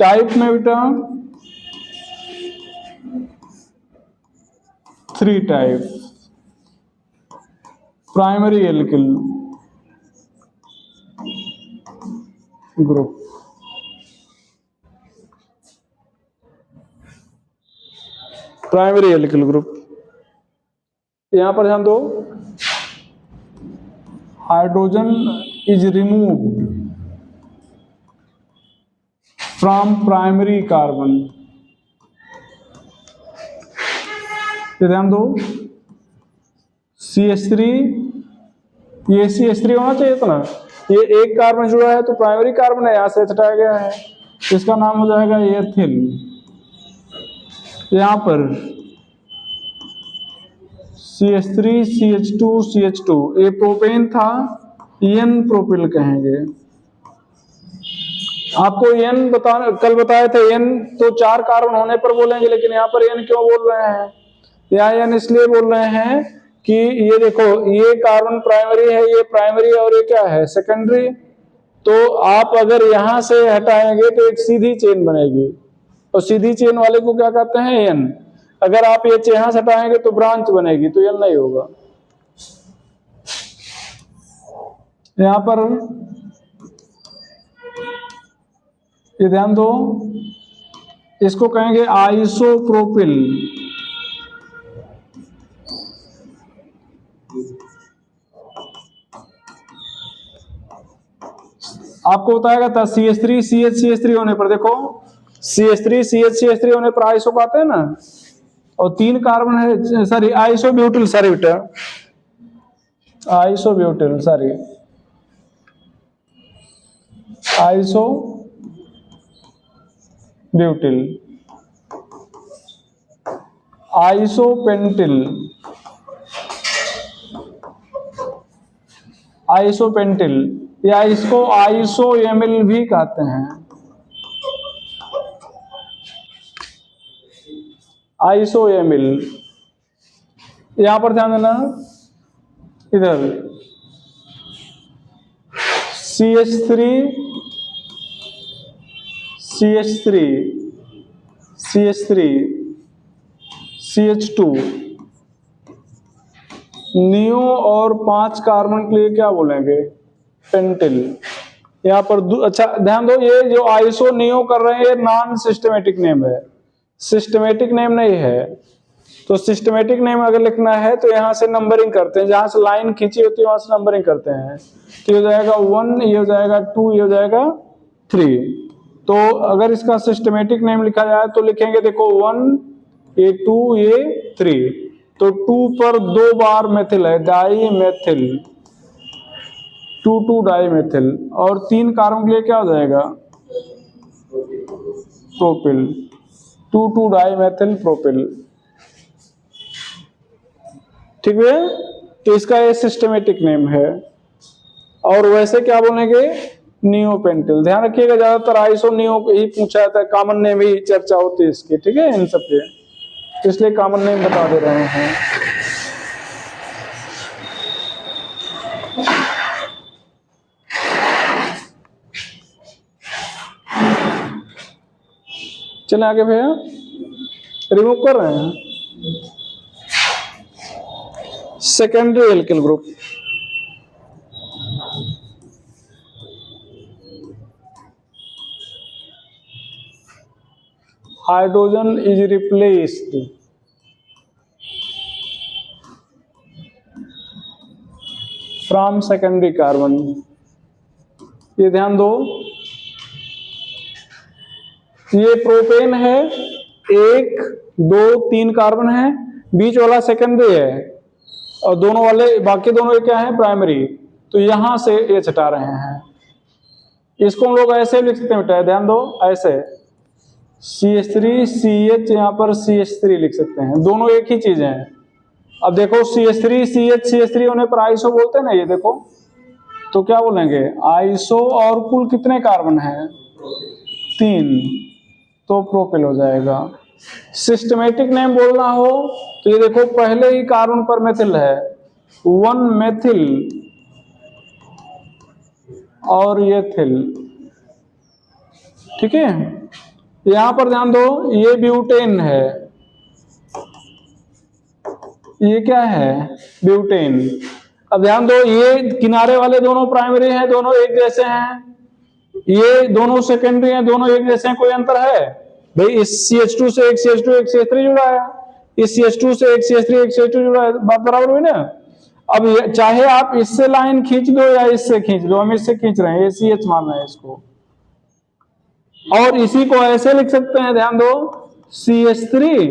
Type में बेटा 3 type. Primary alkyl group, primary alkyl group. यहां पर ध्यान दो, hydrogen is removed from primary carbon. ध्यान दो, CH3, ये CH3 होना चाहिए था ना, ये एक कार्बन जुड़ा है तो प्राइमरी कार्बन है, यहां से हटाया गया है, इसका नाम हो जाएगा एथिल। यहां पर CH3 CH2 CH2, ये प्रोपेन था, N प्रोपिल कहेंगे। आपको N कल बताए थे, N तो 4 कार्बन होने पर बोलेंगे, लेकिन यहाँ पर N क्यों बोल रहे हैं? यहाँ N इसलिए बोल रहे हैं कि ये देखो, ये कार्बन प्राइमरी है, ये प्राइमरी, और ये क्या है, सेकेंडरी। तो आप अगर यहां से हटाएंगे तो एक सीधी चेन बनेगी, और सीधी चेन वाले को क्या कहते हैं, N। अगर आप ये यहां से हटाएंगे तो ब्रांच बनेगी, तो N नहीं होगा। यहां पर ये ध्यान दो, इसको कहेंगे आइसोप्रोपिल। आपको बताएगा था CH3 CH3 होने पर, देखो CH3 CH3 होने पर आइसो पाते हैं ना, और 3 कार्बन है, सॉरी आइसोब्यूटिल, सॉरी बेटा आइसोब्यूटिल, सॉरी आइसोब्यूटिल, आइसोपेंटिल, आइसोपेंटिल, या इसको आइसोएमिल भी कहते हैं, आइसोएमिल। यहां पर ध्यान देना, इधर CH3 CH3 CH3 CH2 neo, और 5 कार्बन के लिए क्या बोलेंगे, पेंटिल। यहाँ पर अच्छा ध्यान दो, ये जो आइसो नियो कर रहे हैं, ये नॉन सिस्टमेटिक नेम है, सिस्टमेटिक नेम नहीं है। तो सिस्टमेटिक नेम अगर लिखना है तो यहाँ से नंबरिंग करते हैं, जहां से लाइन खींची होती है वहां से नंबरिंग करते हैं। तो ये हो जाएगा 1, ये हो जाएगा 2, ये हो जाएगा 3। तो अगर इसका सिस्टमेटिक नेम लिखा जाए तो लिखेंगे, देखो 1, ये 2, ये 3। तो 2 पर 2 बार मेथिल है, डाई मेथिल, 2 डाई मेथिल, और 3 कार्बन के लिए क्या हो जाएगा, प्रोपिल, 2 डाई मेथिल प्रोपिल। ठीक है, तो इसका ये सिस्टमेटिक नेम है। और वैसे क्या बोलेंगे, नियोपेंटिल। ध्यान रखिएगा, ज्यादातर आइसो नियो ही पूछा जाता है, कॉमन नेम ही चर्चा होती है इसकी, ठीक है, इन सब के, इसलिए कॉमन नेम बता दे रहे हैं। चले आगे भैया, रिमूव कर रहे हैं secondary alkyl group. Hydrogen is replaced from secondary carbon. ये ध्यान दो, ये प्रोपेन है, 1 2 3 कार्बन है, बीच वाला सेकेंडरी है, और दोनों वाले बाकी दोनों क्या है, प्राइमरी। तो यहां से ये हटा रहे हैं, इसको हम लोग ऐसे लिख सकते हैं बेटा, ध्यान दो, ऐसे CH3 CH, यहां पर CH3 लिख सकते हैं, दोनों एक ही चीज है। अब देखो CH3 CH3 होने पर आइसो बोलते हैं ना, ये देखो, तो क्या बोलेंगे, आइसो, और कुल कितने कार्बन है, 3, तो प्रोपिल हो जाएगा। सिस्टमेटिक नेम बोलना हो तो ये देखो, पहले ही कार्बन पर मेथिल है, 1 मेथिल और ये थिल, ठीक है। यहां पर ध्यान दो, ये ब्यूटेन है, ये क्या है, ब्यूटेन। अब ध्यान दो, ये किनारे वाले दोनों प्राइमरी हैं, दोनों एक जैसे हैं, ये दोनों सेकेंडरी हैं, दोनों एक जैसे हैं, कोई अंतर है भाई? इस CH2 से एक CH2 एक CH3 जुड़ा है, इस CH2 से एक CH3 एक CH2 जुड़ा है, बात बराबर हुई ना? अब चाहे आप इससे लाइन खींच दो या इससे खींच दो, हम इससे खींच रहे हैं, ये CH मानना है इसको, और इसी को ऐसे लिख सकते हैं, ध्यान दो, CH3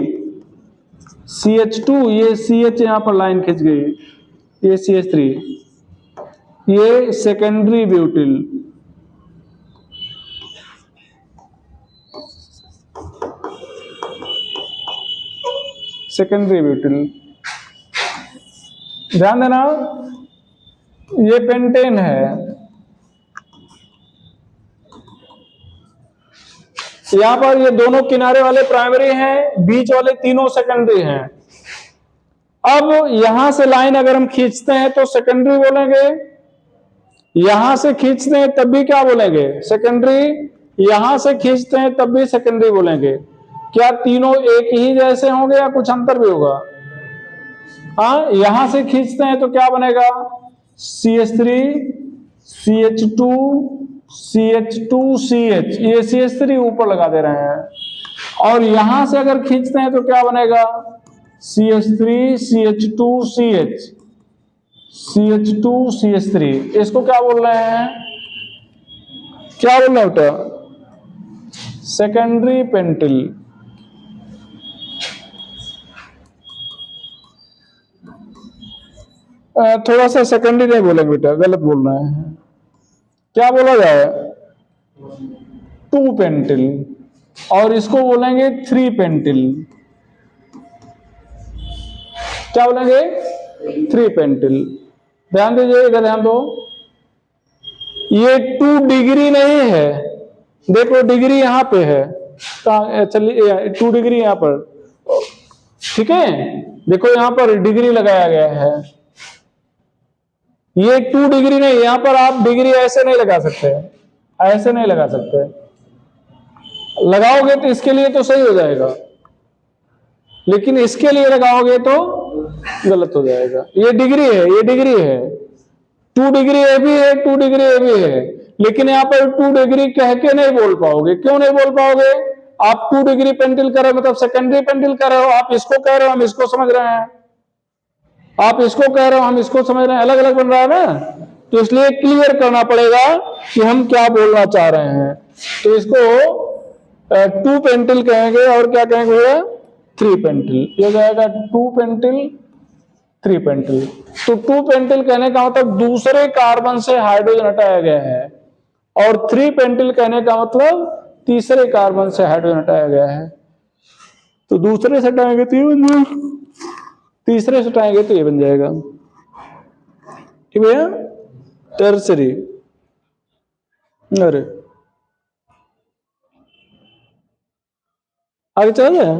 CH2, ये CH यहां पर लाइन खींच गई, ये CH3, ये सेकेंडरी ब्यूटिल, सेकेंडरी ब्यूटिल। ध्यान देना, ये पेंटेन है, यहां पर ये दोनों किनारे वाले प्राइमरी हैं, बीच वाले तीनों सेकेंडरी हैं। अब यहां से लाइन अगर हम खींचते हैं तो सेकेंडरी बोलेंगे, यहां से खींचते हैं तब भी क्या बोलेंगे, सेकेंडरी, यहां से खींचते हैं तब भी सेकेंडरी बोलेंगे। क्या तीनों एक ही जैसे होंगे या कुछ अंतर भी होगा? हाँ, यहां से खींचते हैं तो क्या बनेगा, CH3 CH2 CH2 CH, ये CH3 ऊपर लगा दे रहे हैं, और यहां से अगर खींचते हैं तो क्या बनेगा, CH3 CH2 CH CH2 CH3। इसको क्या बोल रहे हैं, क्या बोल रहे हैं बेटा, सेकेंडरी पेंटिल। थोड़ा सा सेकेंडरी नहीं बोलेंगे बेटा, गलत बोल रहे हैं, क्या बोला जाए, 2 पेंटिल, और इसको बोलेंगे 3 पेंटिल, क्या बोलेंगे, 3 पेंटिल। ध्यान दीजिए, इधर ध्यान दो, ये 2 डिग्री नहीं है, देखो डिग्री यहां पे है, चलिए 2 डिग्री यहां पर, ठीक है, देखो यहां पर डिग्री लगाया गया है, ये 2 डिग्री नहीं, यहां पर आप डिग्री ऐसे नहीं लगा सकते, ऐसे नहीं लगा सकते, लगाओगे तो इसके लिए तो सही हो जाएगा, लेकिन इसके लिए लगाओगे तो गलत हो जाएगा। ये डिग्री है, ये डिग्री है, 2 डिग्री ए भी है, 2 डिग्री ए भी है, लेकिन यहां पर 2 डिग्री कह के नहीं बोल पाओगे। क्यों नहीं बोल पाओगे, आप 2 डिग्री पेंटिल कर रहे हो मतलब सेकेंडरी पेंटिल कर रहे हो, आप इसको कह रहे हो हम इसको समझ रहे हैं, आप इसको कह रहे हो हम इसको समझ रहे हैं, अलग अलग बन रहा है ना, तो इसलिए क्लियर करना पड़ेगा कि हम क्या बोलना चाह रहे हैं। तो इसको 2 पेंटिल कहेंगे, और क्या कहेंगे भैया, 3 पेंटिल, ये जाएगा 2 पेंटिल 3 पेंटिल। तो 2 पेंटिल कहने का मतलब दूसरे कार्बन से हाइड्रोजन हटाया गया है, और 3 पेंटिल कहने का मतलब तीसरे कार्बन से हाइड्रोजन हटाया गया है। तो दूसरे से हटाएंगे तो ये बन जाएगा, तीसरे से हटाएंगे तो ये बन जाएगा, ठीक भैया, टर्सरी। अरे आगे चल जाए,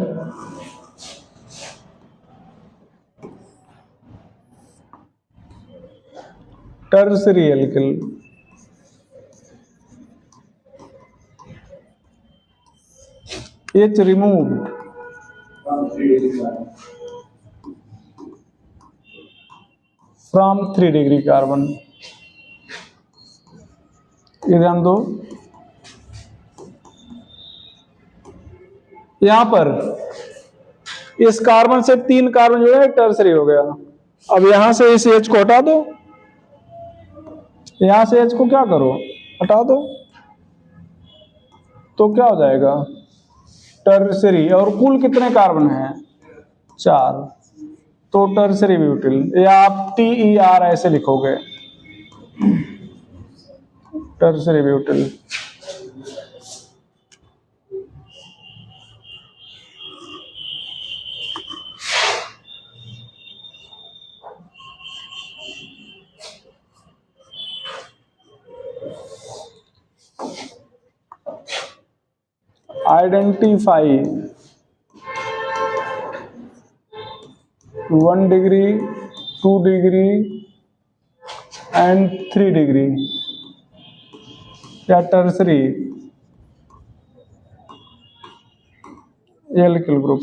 tertiary alkyl, H removed from 3 degree carbon. ये ध्यान दो, यहां पर इस कार्बन से 3 कार्बन जो है टर्सरी हो गया। अब यहां से इस H को हटा दो, यहां से H को क्या करो, हटा दो, तो क्या हो जाएगा, टर्सरी। और कुल कितने कार्बन हैं, 4, तो टर्सरी ब्यूटिल, या आप TER ऐसे लिखोगे, tertiary butyl. Identify 1 degree 2 degree and 3 degree, या टर्सरी, एल्किल ग्रुप।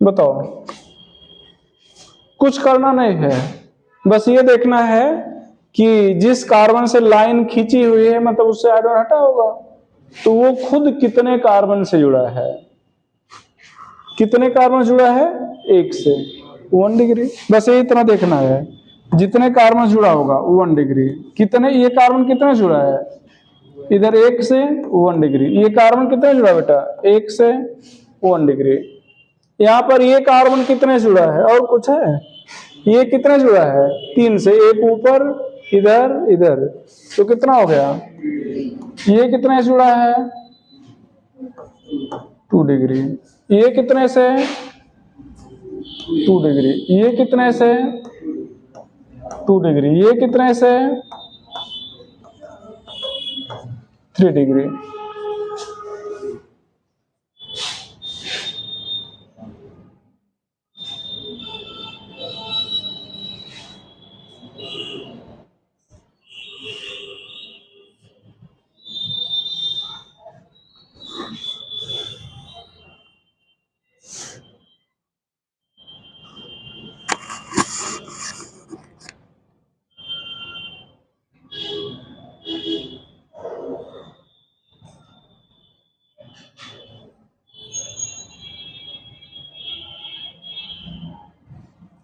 बताओ, कुछ करना नहीं है, बस ये देखना है कि जिस कार्बन से लाइन खींची हुई है मतलब उससे आयरन हटा होगा, तो वो खुद कितने कार्बन से जुड़ा है, कितने कार्बन जुड़ा है, एक से 1 डिग्री। बस यही इतना देखना है, जितने कार्बन जुड़ा होगा 1 डिग्री। कितने, ये कार्बन कितना जुड़ा है, इधर 1 से 1 डिग्री। ये कार्बन कितना जुड़ा है बेटा, 1 से 1 डिग्री। यहां पर ये कार्बन कितने जुड़ा है, और कुछ है, ये कितना जुड़ा है, 3 से, एक ऊपर, इधर इधर, तो कितना हो गया, ये कितने जुड़ा है, 2 डिग्री। ये कितने से, 2 डिग्री। ये कितने से, 2 डिग्री। ये कितने से, 3 डिग्री।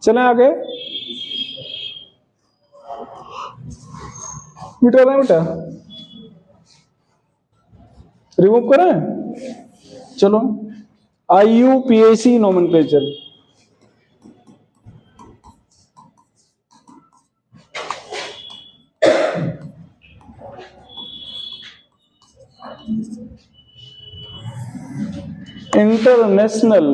चलें आगे, मिटा रहे बेटा, रिमूव करें, चलो। IUPAC nomenclature, international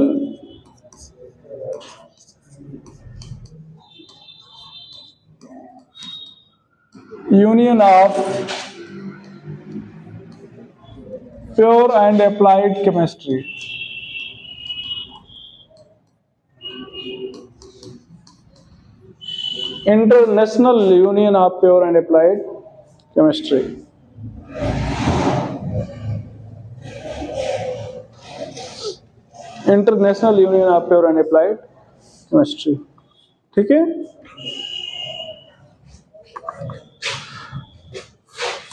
union of pure and applied chemistry. International union of pure and applied chemistry. International union of pure and applied chemistry, ठीक है।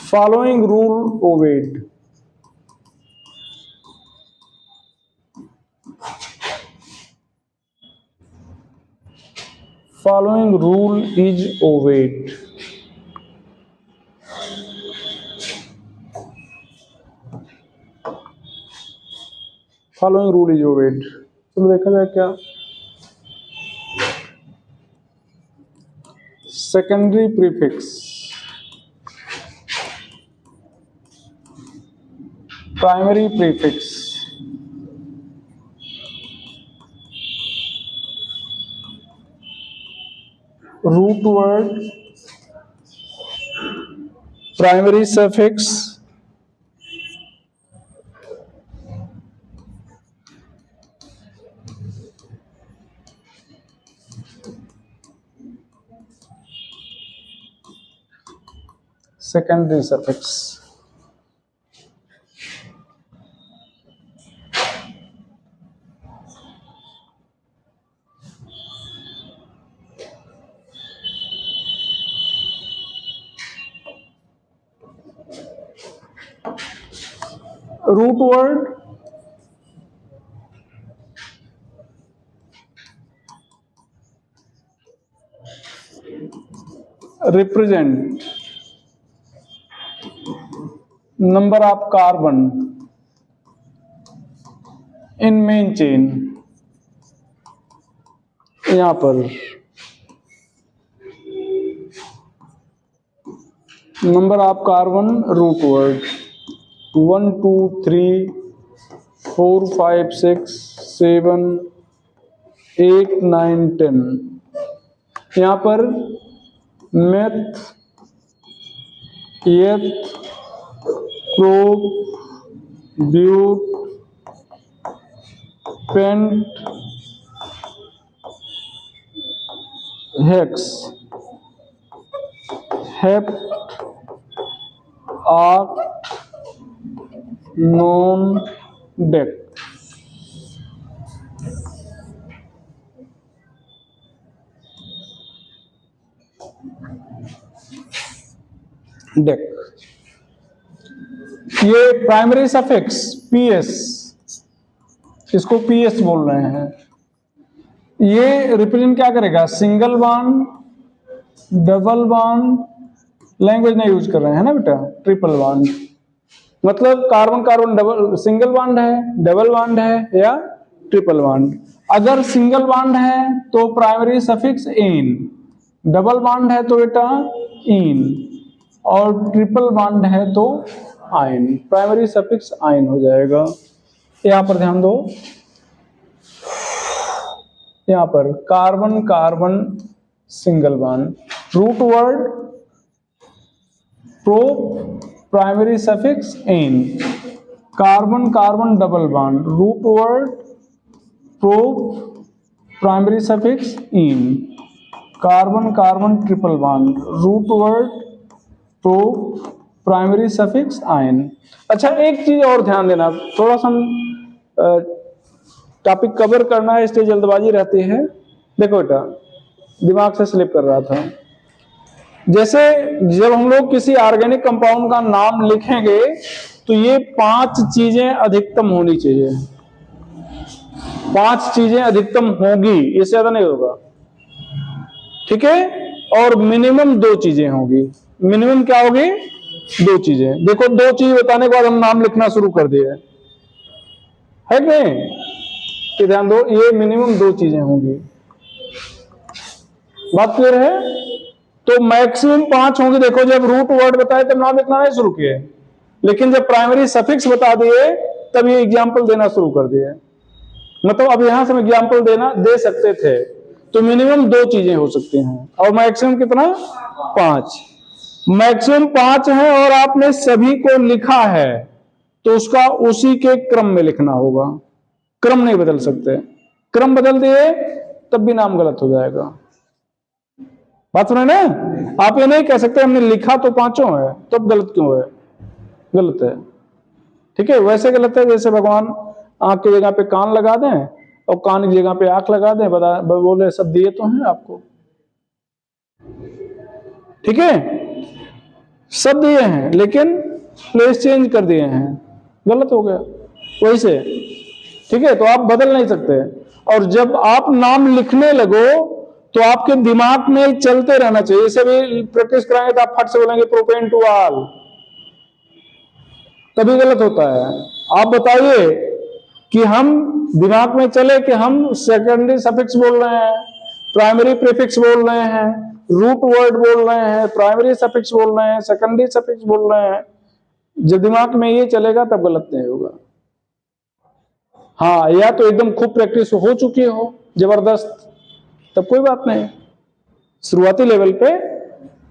Following rule obeyed, following rule is obeyed. Following rule is obeyed. चलो देखा जाए क्या, secondary prefix, primary prefix, root word, primary suffix, secondary suffix. Root word, represent number of carbon in main chain. यहां पर number of carbon root word 1 2 3 4 5 6 7 8 9 10। यहां पर meth, eth, prop, but, pent, hex, hept, आर्क, non, dec. Dec, ये primary suffix PS, इसको PS बोल रहे हैं। ये रिप्रेजेंट क्या करेगा? Single bond, double bond, language नहीं यूज कर रहे हैं ना बेटा, ट्रिपल बॉन्ड। मतलब carbon carbon double, single bond है, डबल बॉन्ड है या ट्रिपल बॉन्ड। अगर सिंगल बॉन्ड है तो primary suffix ane, double bond है तो बेटा इन, और ट्रिपल बॉन्ड है तो आइन। प्राइमरी सफिक्स आइन हो जाएगा। यहां पर ध्यान दो, यहां पर carbon carbon single bond, root word prop, primary suffix ane, carbon carbon double bond, root word prop, primary suffix ene, carbon carbon triple bond, root word prop, primary suffix yne. अच्छा, एक चीज और ध्यान देना, थोड़ा सा टॉपिक कवर करना है इसलिए जल्दबाजी रहती है। देखो बेटा, दिमाग से स्लिप कर रहा था। जैसे जब हम लोग किसी ऑर्गेनिक कंपाउंड का नाम लिखेंगे तो ये 5 चीजें अधिकतम होनी चाहिए। 5 चीजें अधिकतम होगी, इससे ज्यादा नहीं होगा, ठीक है। और मिनिमम 2 चीजें होगी। मिनिमम क्या होगी? 2 चीजें। देखो, 2 चीज बताने के बाद हम नाम लिखना शुरू कर दिए, है कि नहीं? कि ध्यान दो, ये मिनिमम 2 चीजें होंगी। बात क्लियर है? तो मैक्सिमम 5 होंगी। देखो, जब रूट वर्ड बताए तब नाम लिखना नहीं शुरू किए, लेकिन जब प्राइमरी सफिक्स बता दिए तब ये एग्जाम्पल देना शुरू कर दिए। मतलब अब यहां से हम एग्जाम्पल दे सकते थे। तो मिनिमम 2 चीजें हो सकती हैं, और मैक्सिमम कितना? 5। मैक्सिमम 5 है और आपने सभी को लिखा है तो उसका उसी के क्रम में लिखना होगा। क्रम नहीं बदल सकते। क्रम बदल दिए तब भी नाम गलत हो जाएगा। बात सुने ना? आप ये नहीं कह सकते हमने लिखा तो 5 है तब गलत क्यों है? गलत है, ठीक है। वैसे गलत है जैसे भगवान आंख की जगह पे कान लगा दें और कान की जगह पे आंख लगा दें, बोले सब दिए तो हैं आपको, ठीक है। सब दिए हैं लेकिन प्लेस चेंज कर दिए हैं, गलत हो गया वैसे, ठीक है। तो आप बदल नहीं सकते। और जब आप नाम लिखने लगो तो आपके दिमाग में चलते रहना चाहिए। इसे भी प्रैक्टिस कराएंगे तो आप फट से बोलेंगे प्रोपेन टू ऑल, तभी गलत होता है। आप बताइए कि हम दिमाग में चले कि हम सेकेंडरी सफिक्स बोल रहे हैं, प्राइमरी प्रीफिक्स बोल रहे हैं, रूट वर्ड बोल रहे हैं, प्राइमरी सफिक्स बोल रहे हैं, सेकेंडरी सफिक्स बोल रहे हैं। जब दिमाग में ये चलेगा तब गलत नहीं होगा। हाँ, या तो एकदम खूब प्रैक्टिस हो चुकी हो जबरदस्त, तब कोई बात नहीं। शुरुआती लेवल पे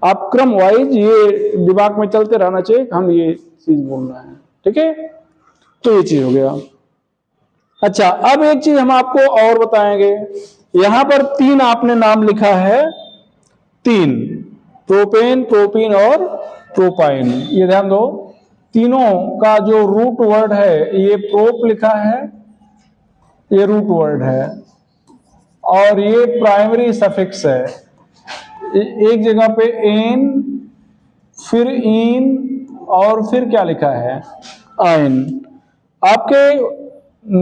आप क्रम वाइज ये दिमाग में चलते रहना चाहिए हम ये चीज बोल रहे हैं, ठीक है। तो ये चीज हो गया। अच्छा, अब एक चीज हम आपको और बताएंगे। यहां पर 3 आपने नाम लिखा है, 3, प्रोपेन, प्रोपीन और प्रोपाइन। ये ध्यान दो, तीनों का जो रूट वर्ड है, ये प्रोप लिखा है, ये रूट वर्ड है, और ये प्राइमरी सफिक्स है। एक जगह पे एन, फिर इन, और फिर क्या लिखा है, आइन। आपके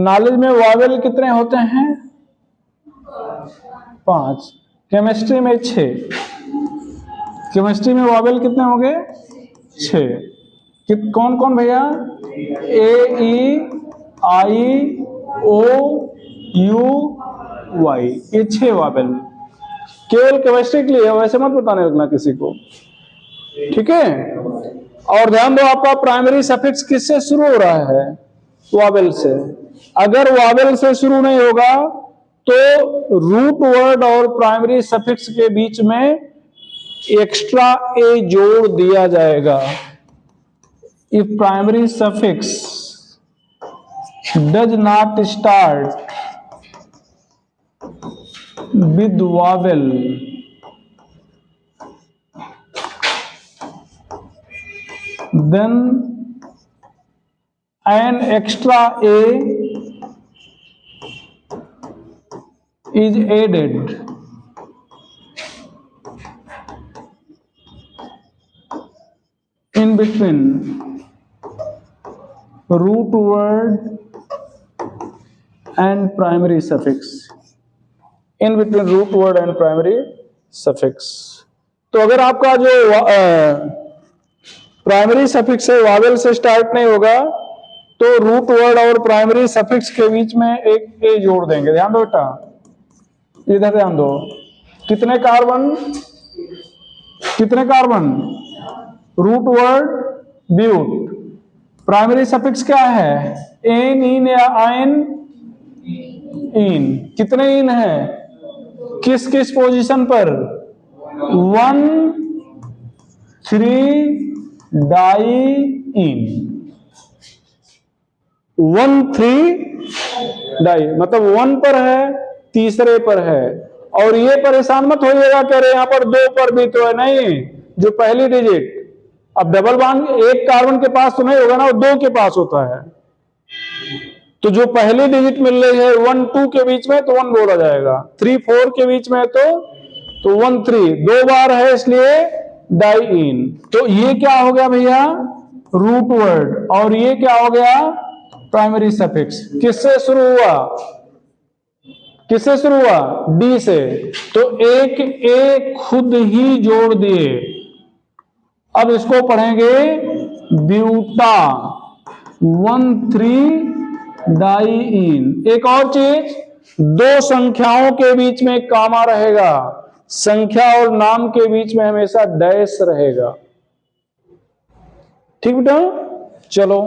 नॉलेज में वावेल कितने होते हैं? 5। केमिस्ट्री में 6। केमिस्ट्री में वावेल कितने हो गए? 6। कौन कौन भैया? ए, ई, आई, ओ, यू, वाई, ये 6 वावेल केवल केमिस्ट्री के लिए, वैसे मत बताने लगना किसी को, ठीक है। और ध्यान दो, आपका प्राइमरी सफिक्स किससे शुरू हो रहा है? वावेल से। अगर वावेल से शुरू नहीं होगा तो रूट वर्ड और प्राइमरी सफिक्स के बीच में एक्स्ट्रा ए जोड़ दिया जाएगा। If primary suffix does not start with Wavell, then an extra a is added in between root word and primary suffix, in between root word and primary suffix। तो अगर आपका जो primary suffix है Wavell से start नहीं होगा तो root word और प्राइमरी सफिक्स के बीच में एक ए जोड़ देंगे। ध्यान दो बेटा, इधर ध्यान दो, कितने कार्बन? कितने carbon? Root word but. Primary suffix क्या है? एन, इन या आयन? इन। कितने इन है? किस किस पोजीशन पर? 1, 3 डाई इन। 1, 3 डाई, मतलब 1 पर है, तीसरे पर है। और ये परेशान मत होइएगा, कह रहे यहां पर 2 पर भी तो है, नहीं, जो पहली डिजिट, अब डबल बॉन्ड एक कार्बन के पास तो नहीं होगा ना, वो 2 के पास होता है। तो जो पहली डिजिट मिल रही है 1, 2 के बीच में तो 1 बोला जाएगा, 3, 4 के बीच में तो 1, 3, 2 बार है इसलिए डाई इन। तो ये क्या हो गया भैया? Root word. और ये क्या हो गया? Primary suffix. किससे शुरू हुआ? किससे शुरू हुआ? डी से। तो एक ए खुद ही जोड़ दिए। अब इसको पढ़ेंगे ब्यूटा 1, 3 डाई इन। एक और चीज, 2 संख्याओं के बीच में कामा रहेगा, संख्या और नाम के बीच में हमेशा डैश रहेगा, ठीक बेटा। चलो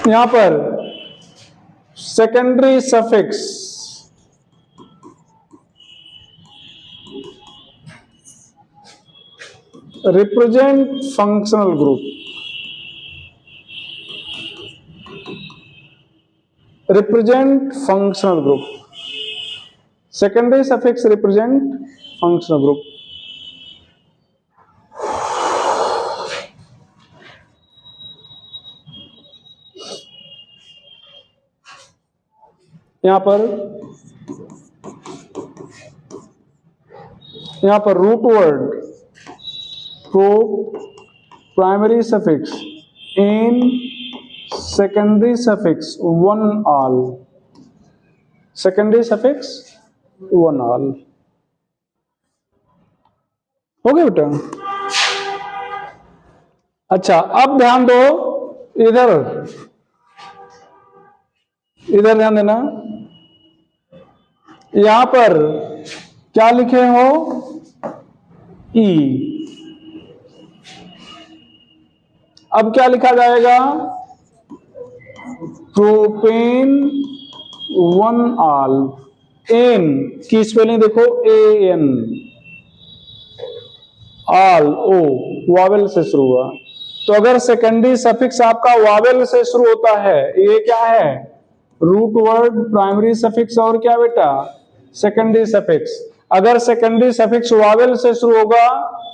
यहां पर secondary suffix, represent functional group. Represent functional group, secondary suffix represent functional group. यहां पर root word, pro, primary suffix, ene, secondary suffix 1 ol, secondary suffix 1 ol. हो गया बेटा? अच्छा, अब ध्यान दो, इधर इधर ध्यान देना, यहां पर क्या लिखे हो? ई। अब क्या लिखा जाएगा? Propane 1 all. एन की स्पेलिंग देखो, A N, all O, Wavell से शुरू हुआ। तो अगर सेकेंडरी सफिक्स आपका वावेल से शुरू होता है, ये क्या है? रूट वर्ड, प्राइमरी सफिक्स और क्या बेटा? Secondary suffix. अगर सेकेंडरी सफिक्स वावेल से शुरू होगा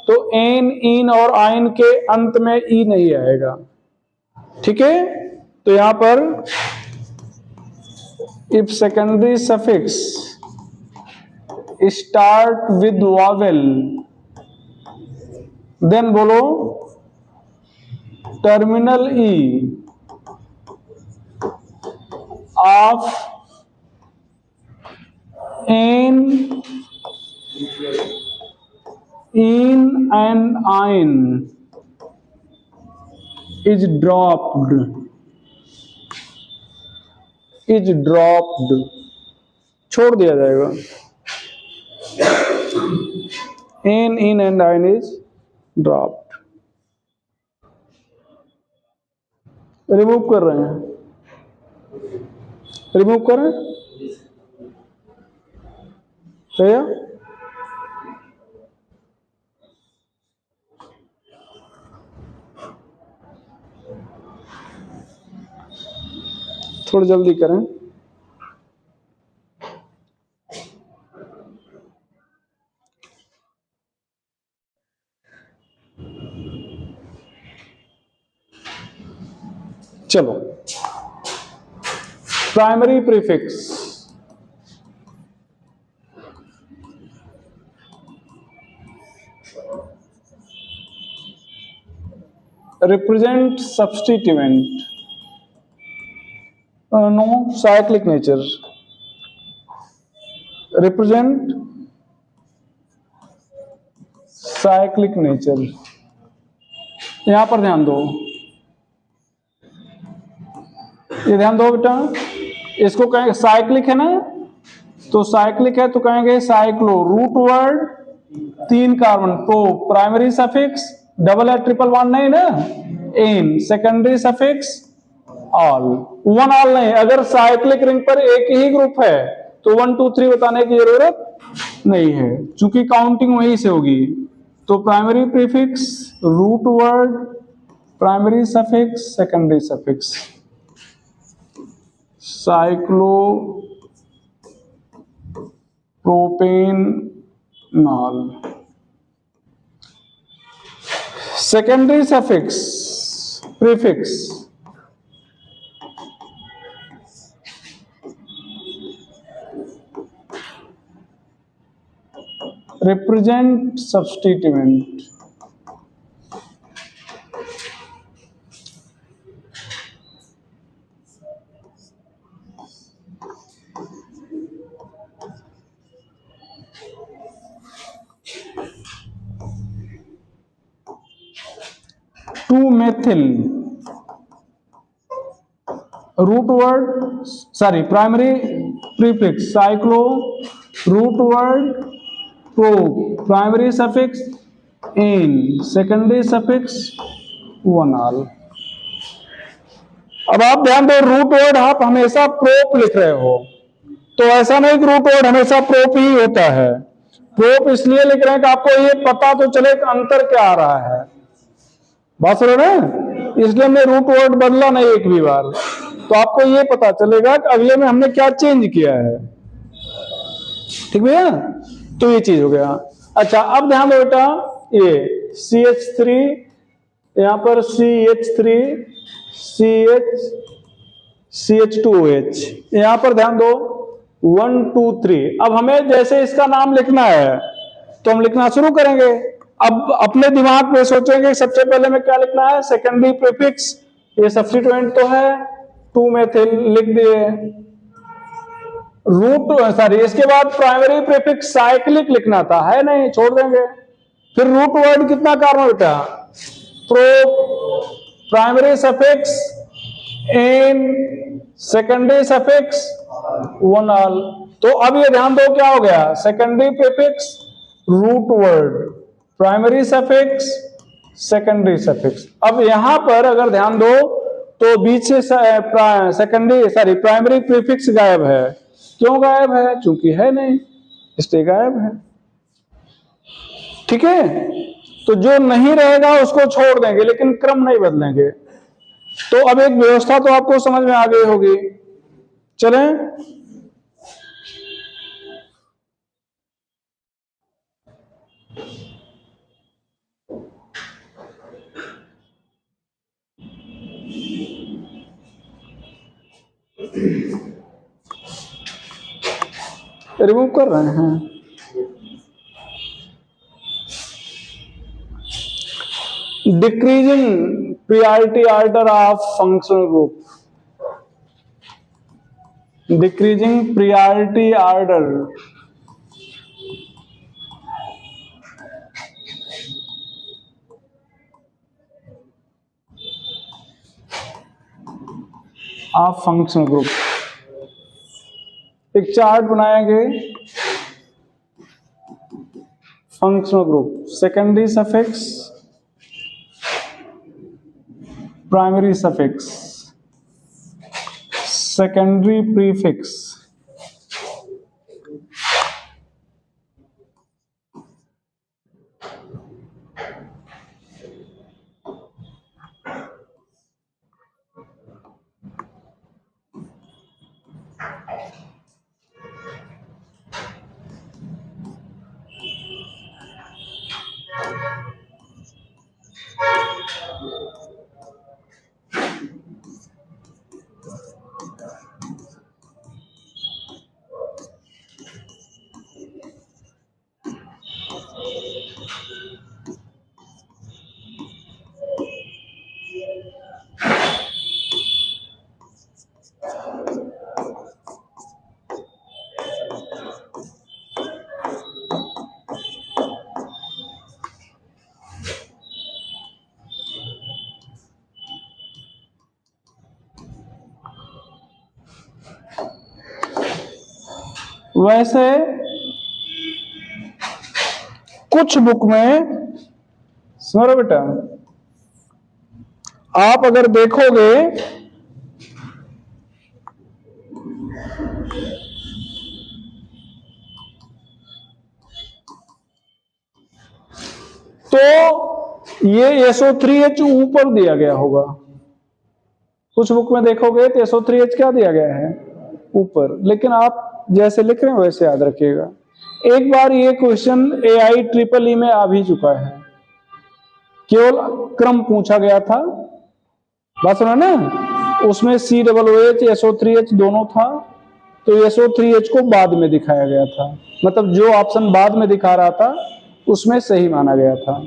तो एन, इन और आइन के अंत में ई नहीं आएगा। ठीक है, तो यहां पर if secondary suffix start with vowel, then बोलो terminal e of ane, ene and yne is dropped, छोड़ दिया जाएगा। Ane, ene and yne is dropped, remove कर रहे हैं, रिमूव कर रहे हैं, सही है? थोड़ी जल्दी करें। चलो, primary prefix, represent substituent, no cyclic nature, represent cyclic nature. यहां पर ध्यान दो, ये ध्यान दो बेटा, इसको कहेंगे साइक्लिक है ना, तो साइक्लिक है तो कहेंगे cyclo, root word 3 carbon, pro, primary suffix double है, ट्रिपल वन नहीं ना, ane, secondary suffix ol, one ol नहीं। अगर साइक्लिक रिंग पर एक ही ग्रुप है तो 1 2 3 बताने की जरूरत नहीं है, क्योंकि काउंटिंग वहीं से होगी। तो primary prefix, root word, primary suffix, secondary suffix, cyclo propanol. Secondary suffix prefix, represent substituent, two methyl, root word, sorry primary prefix cyclo, root word pro, primary suffix ene, secondary suffix one ol. अब आप ध्यान दो, root word आप हमेशा prop लिख रहे हो, तो ऐसा नहीं कि रूट वर्ड हमेशा प्रोप ही होता है। प्रोप इसलिए लिख रहे हैं कि आपको ये पता तो चले कि अंतर क्या आ रहा है, बात सुन रहे हैं, इसलिए हमने रूट वर्ड बदला नहीं एक भी बार, तो आपको ये पता चलेगा कि अगले में हमने क्या चेंज किया है। ठीक भैया, तो ये चीज हो गया। अच्छा, अब ध्यान दो बेटा, ये CH3, यहां पर CH3 CH2OH, यहां पर ध्यान दो 1 2 3। अब हमें जैसे इसका नाम लिखना है तो हम लिखना शुरू करेंगे। अब अपने दिमाग में सोचेंगे सबसे पहले में क्या लिखना है, सेकेंडरी प्रीफिक्स, ये सब्स्टिट्यूएंट तो है 2 मेथिल लिख दिए, रूट सॉरी इसके बाद प्राइमरी प्रीफिक्स साइक्लिक लिखना था, है नहीं, छोड़ देंगे। फिर रूट वर्ड कितना कार्बन बेटा, pro, primary suffix ene, secondary suffix one ol. तो अब ये ध्यान दो क्या हो गया, secondary prefix root word, primary suffix secondary suffix. अब यहां पर अगर ध्यान दो तो बीच से सेकेंडरी सॉरी प्राइमरी प्रीफिक्स गायब है। क्यों गायब है, चूंकि है नहीं इसलिए गायब है। ठीक है, तो जो नहीं रहेगा उसको छोड़ देंगे, लेकिन क्रम नहीं बदलेंगे। तो अब एक व्यवस्था तो आपको समझ में आ गई होगी। चलें, रिमूव कर रहे हैं। Decreasing priority order of functional group, decreasing priority order of functional group। एक चार्ट बनाएंगे functional group, secondary suffix, primary suffix, secondary prefix, वैसे कुछ बुक में सुनो बेटा, आप अगर देखोगे तो ये SO3H ऊपर दिया गया होगा। कुछ बुक में देखोगे तो SO3H क्या दिया गया है, ऊपर, लेकिन आप जैसे लिख रहे हैं वैसे याद रखिएगा। एक बार ये क्वेश्चन AI-EEE में आ भी चुका है, केवल क्रम पूछा गया था, बात सुना ना, उसमें COOH SO3H दोनों था, तो SO3H को बाद में दिखाया गया था, मतलब जो ऑप्शन बाद में दिखा रहा था उसमें सही माना गया था।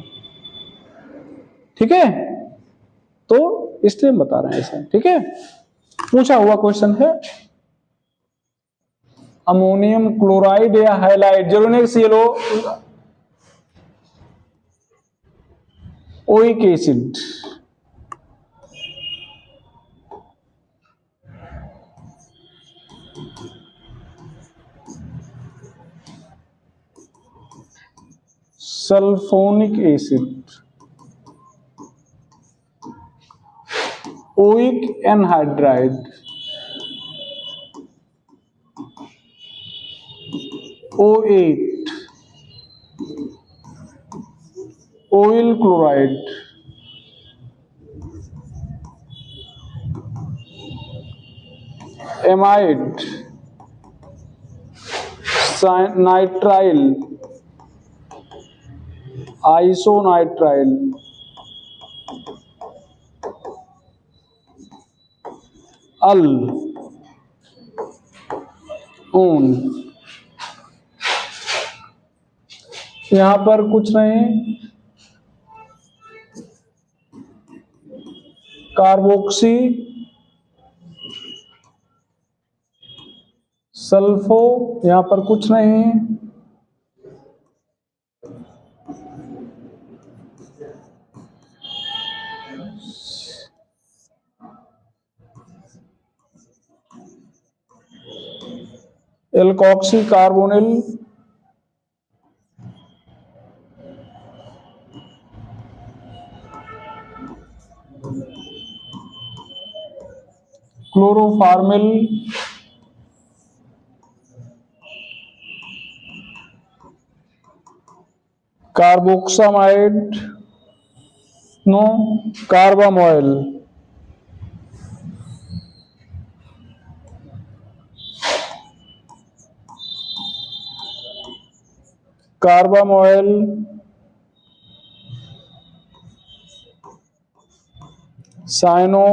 ठीक है, तो इसलिए हम बता रहे हैं ऐसा। ठीक है, पूछा हुआ क्वेश्चन है। अमोनियम क्लोराइड या हाइलाइट, जरूर नहीं ClO, oic acid, sulphonic acid, oic anhydride, O8, oyl chloride, amide, nitrile, isonitrile, al, one. यहां पर कुछ नहीं, कार्बोक्सी, सल्फो, यहां पर कुछ नहीं, alkoxy carbonyl, chloroformyl, carboxamide, no, carbamoyl, carbamoyl, cyano,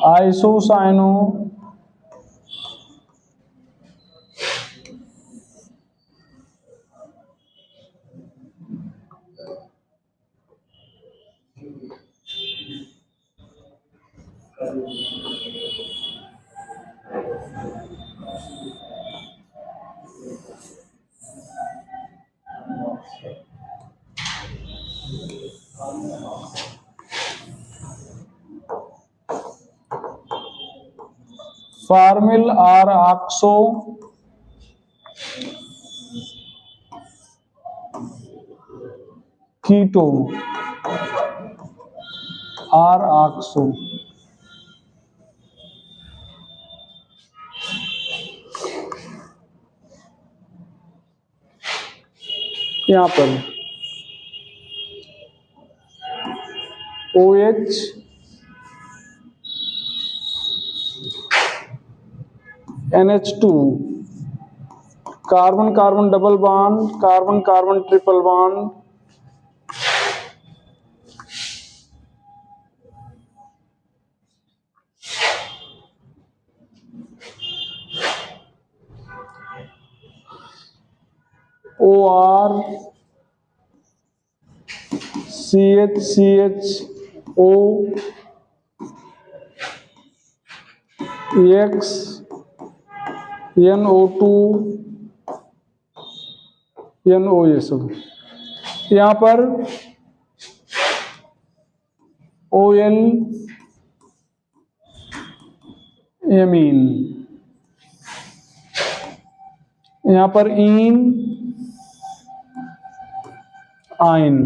isocyano formyl or oxo keto or oxo. यहां पर OH NH2 carbon carbon double bond, carbon carbon triple bond, OR CH X NO2 NO, ये सब। यहां पर OL एमीन, यहां पर इन आइन,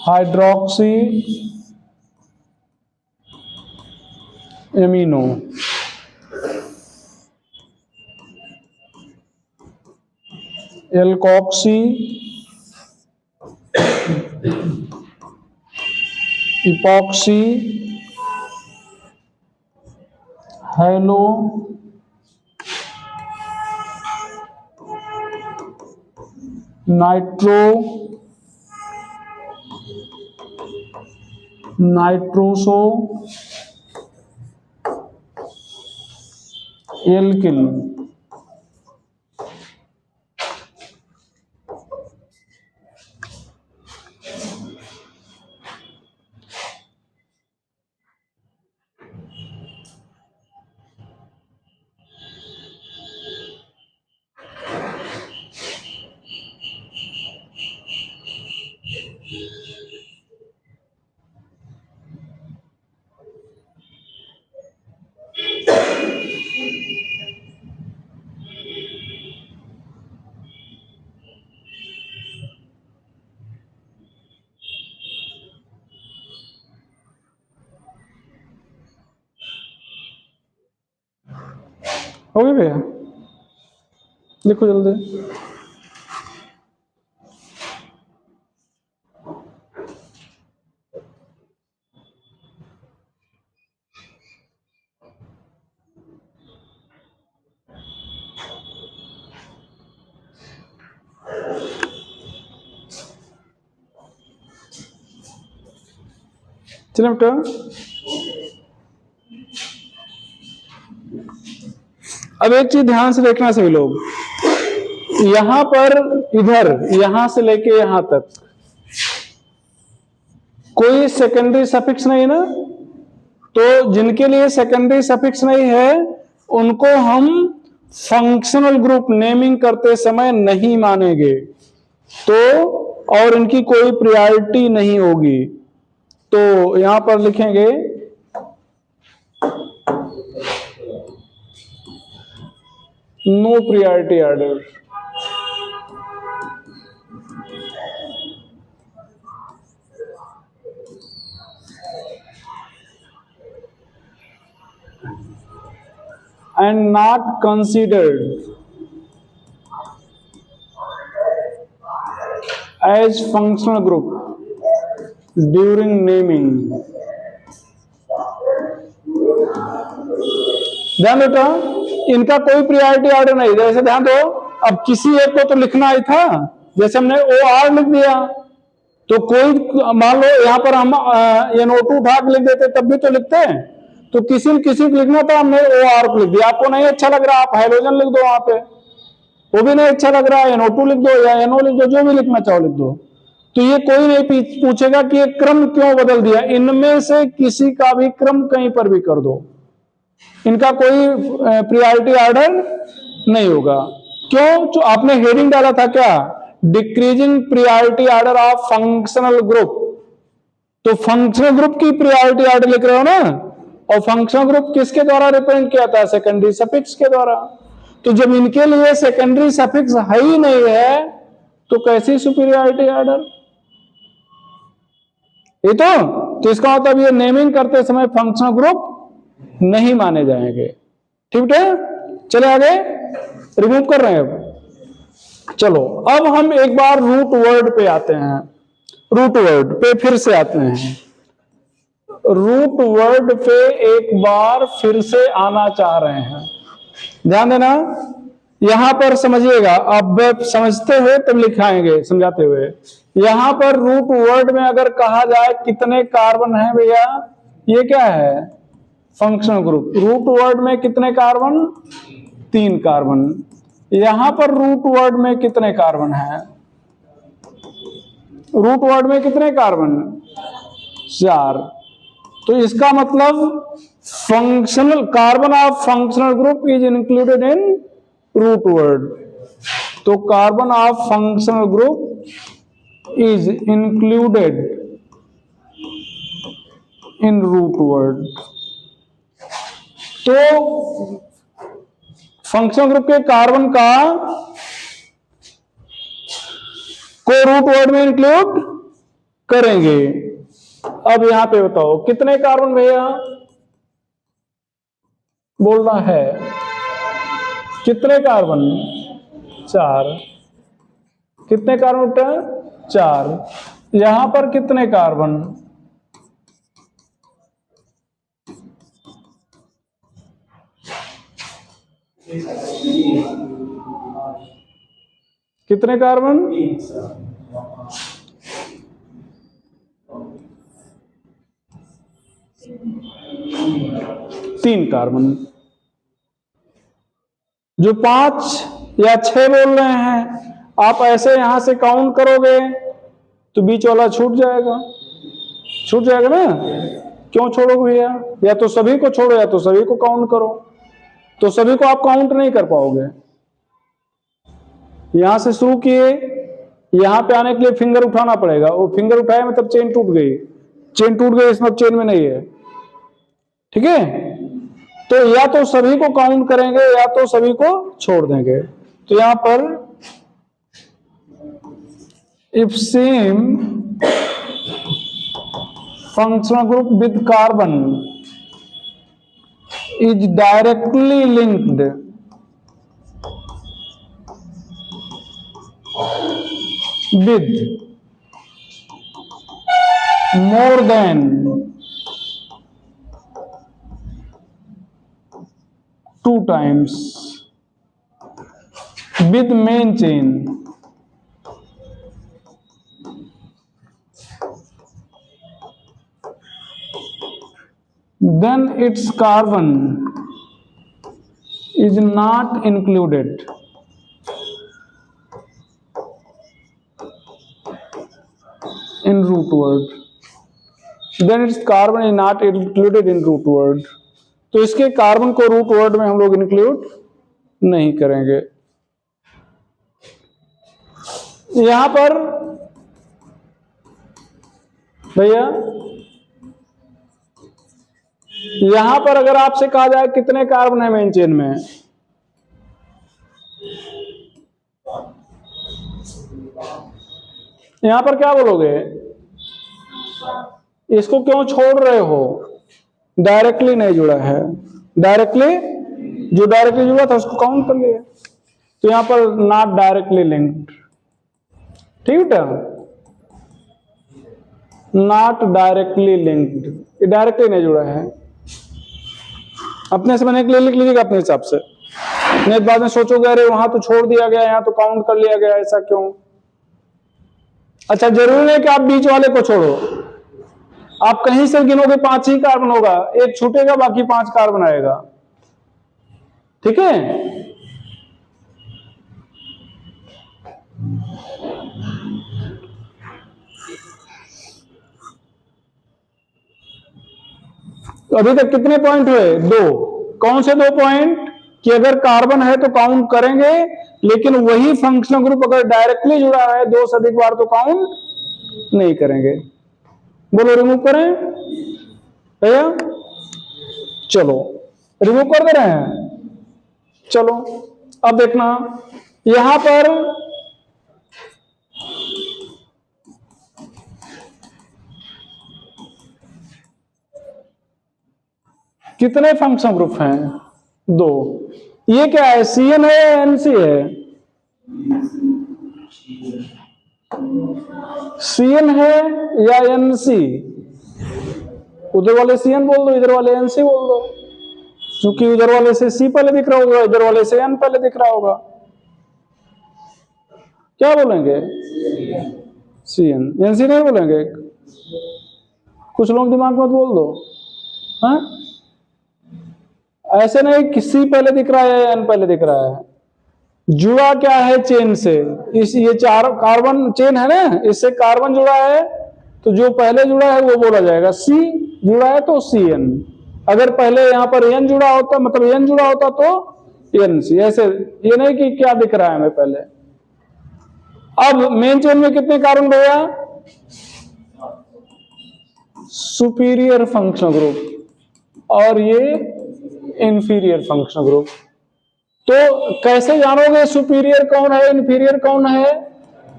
hydroxy amino, alkoxy epoxy hello nitro nitroso alkyl. हो गया भैया, लिखो जल्दी। चलिए बेटा, अब एक चीज ध्यान से देखना सभी लोग, यहां पर इधर यहां से लेके यहां तक कोई सेकेंडरी सफिक्स नहीं ना, तो जिनके लिए सेकेंडरी सफिक्स नहीं है उनको हम फंक्शनल ग्रुप नेमिंग करते समय नहीं मानेंगे, तो और इनकी कोई प्रायोरिटी नहीं होगी। तो यहां पर लिखेंगे no priority order. And not considered as functional group during naming। ध्यान बेटा, इनका कोई प्रायोरिटी ऑर्डर नहीं। जैसे ध्यान दो, अब किसी एक को तो लिखना ही था, जैसे हमने OR लिख दिया, तो कोई मान लो यहाँ पर हम NO2 उठा के लिख देते तब भी तो लिखते हैं। तो किसी न किसी को लिखना था, हमने OR को लिख दिया। आपको नहीं अच्छा लग रहा, आप हाइड्रोजन लिख दो, वहां पे वो भी नहीं अच्छा लग रहा है, NO2 लिख दो या NO लिख दो, जो भी लिखना चाहो लिख दो। तो ये कोई नहीं पूछेगा कि ये क्रम क्यों बदल दिया। इनमें से किसी का भी क्रम कहीं पर भी कर दो, इनका कोई प्रायोरिटी ऑर्डर नहीं होगा। क्यों? जो आपने हेडिंग डाला था क्या, decreasing priority order of functional group. तो फंक्शनल ग्रुप की प्रायोरिटी ऑर्डर लिख रहे हो ना, और फंक्शनल ग्रुप किसके द्वारा रिप्रेजेंट किया था, सेकेंडरी सफिक्स के द्वारा। तो जब इनके लिए सेकेंडरी सफिक्स है ही नहीं है तो कैसी सुपीरियरिटी ऑर्डर? ये तो इसका मतलब ये नेमिंग करते समय फंक्शनल ग्रुप नहीं माने जाएंगे। ठीक है, चले आगे, रिमूव कर रहे हैं अब। चलो अब हम एक बार रूट वर्ड पे आते हैं, रूट वर्ड पे फिर से आते हैं। रूट वर्ड पे एक बार फिर से आना चाह रहे हैं, ध्यान देना। यहां पर समझिएगा, अब समझते हुए तब लिखाएंगे समझाते हुए। यहां पर रूट वर्ड में अगर कहा जाए कितने कार्बन है भैया, ये क्या है, फंक्शनल ग्रुप। रूट वर्ड में कितने कार्बन, 3 कार्बन। यहां पर रूट वर्ड में कितने कार्बन है, रूट वर्ड में कितने कार्बन, 4। तो इसका मतलब functional carbon of functional group is included in root word. तो carbon of functional group is included in root word. तो फंक्शनल ग्रुप के कार्बन का को रूट वर्ड में इंक्लूड करेंगे। अब यहां पे बताओ कितने कार्बन भैया, बोलना है कितने कार्बन, 4। कितने कार्बन उठे, 4। यहां पर कितने कार्बन, कितने कार्बन, 3 कार्बन। जो 5 या 6 बोल रहे हैं, आप ऐसे यहां से काउंट करोगे तो बीच वाला छूट जाएगा, छूट जाएगा ना। क्यों छोड़ोगे भैया, या तो सभी को छोड़ो या तो सभी को काउंट करो। तो सभी को आप काउंट नहीं कर पाओगे। यहां से शुरू किए, यहां पे आने के लिए फिंगर उठाना पड़ेगा। वो फिंगर उठाए मतलब चेन टूट गई, चेन टूट गई, इसमें चेन में नहीं है। ठीक है, तो या तो सभी को काउंट करेंगे या तो सभी को छोड़ देंगे। तो यहां पर if same functional group with carbon is directly linked with more than 2 times with main chain, then its carbon is not included in root word. Then its carbon is not included in root word. तो इसके carbon को root word में हम लोग include नहीं करेंगे। यहां पर भैया, यहां पर अगर आपसे कहा जाए कितने कार्बन है मेन चेन में, यहां पर क्या बोलोगे, इसको क्यों छोड़ रहे हो, डायरेक्टली नहीं जुड़ा है। डायरेक्टली, जो डायरेक्टली जुड़ा था उसको काउंट कर लिया। तो यहां पर नॉट डायरेक्टली लिंक्ड, ठीक है, नॉट डायरेक्टली लिंक्ड, ये डायरेक्टली नहीं जुड़ा है। अपने से बनाने के लिए लिख लीजिएगा अपने हिसाब से, नहीं बाद में सोचोगे अरे वहां तो छोड़ दिया गया, यहां तो काउंट कर लिया गया, ऐसा क्यों। अच्छा, जरूरी नहीं कि आप बीच वाले को छोड़ो, आप कहीं से गिनोगे 5 ही कार्बन होगा, एक छूटेगा बाकी 5 कार्बन आएगा। ठीक है, तो अभी तक कितने पॉइंट हुए? 2। कौन से 2 पॉइंट? कि अगर कार्बन है तो काउंट करेंगे, लेकिन वही फंक्शनल ग्रुप अगर डायरेक्टली जुड़ा है 2 से अधिक बार तो काउंट नहीं करेंगे। बोलो रिमूव करें भैया? चलो रिमूव कर दे रहे हैं। चलो अब देखना यहां पर कितने फंक्शन ग्रुप हैं? 2। ये क्या है? CN है या NC है? CN है या NC? उधर वाले CN बोल दो, इधर वाले NC बोल दो, क्योंकि उधर वाले से C पहले दिख रहा होगा, इधर वाले से N पहले दिख रहा होगा। क्या बोलेंगे? CN। NC नहीं बोलेंगे? कुछ लोग दिमाग मत बोल दो। हाँ, ऐसे नहीं कि C पहले दिख रहा है या N पहले दिख रहा है। जुड़ा क्या है? चेन से। इस ये 4 कार्बन चेन है ना, इससे कार्बन जुड़ा है, तो जो पहले जुड़ा है वो बोला जाएगा। C जुड़ा है तो CN। अगर पहले यहां पर N जुड़ा होता, मतलब N जुड़ा होता तो NC। ऐसे ये नहीं कि क्या दिख रहा है हमें पहले। अब मेन चेन में कितने कार्बन भैया? सुपीरियर फंक्शनल ग्रुप और ये इंफीरियर फंक्शनल ग्रुप। तो कैसे जानोगे सुपीरियर कौन है, इंफीरियर कौन है?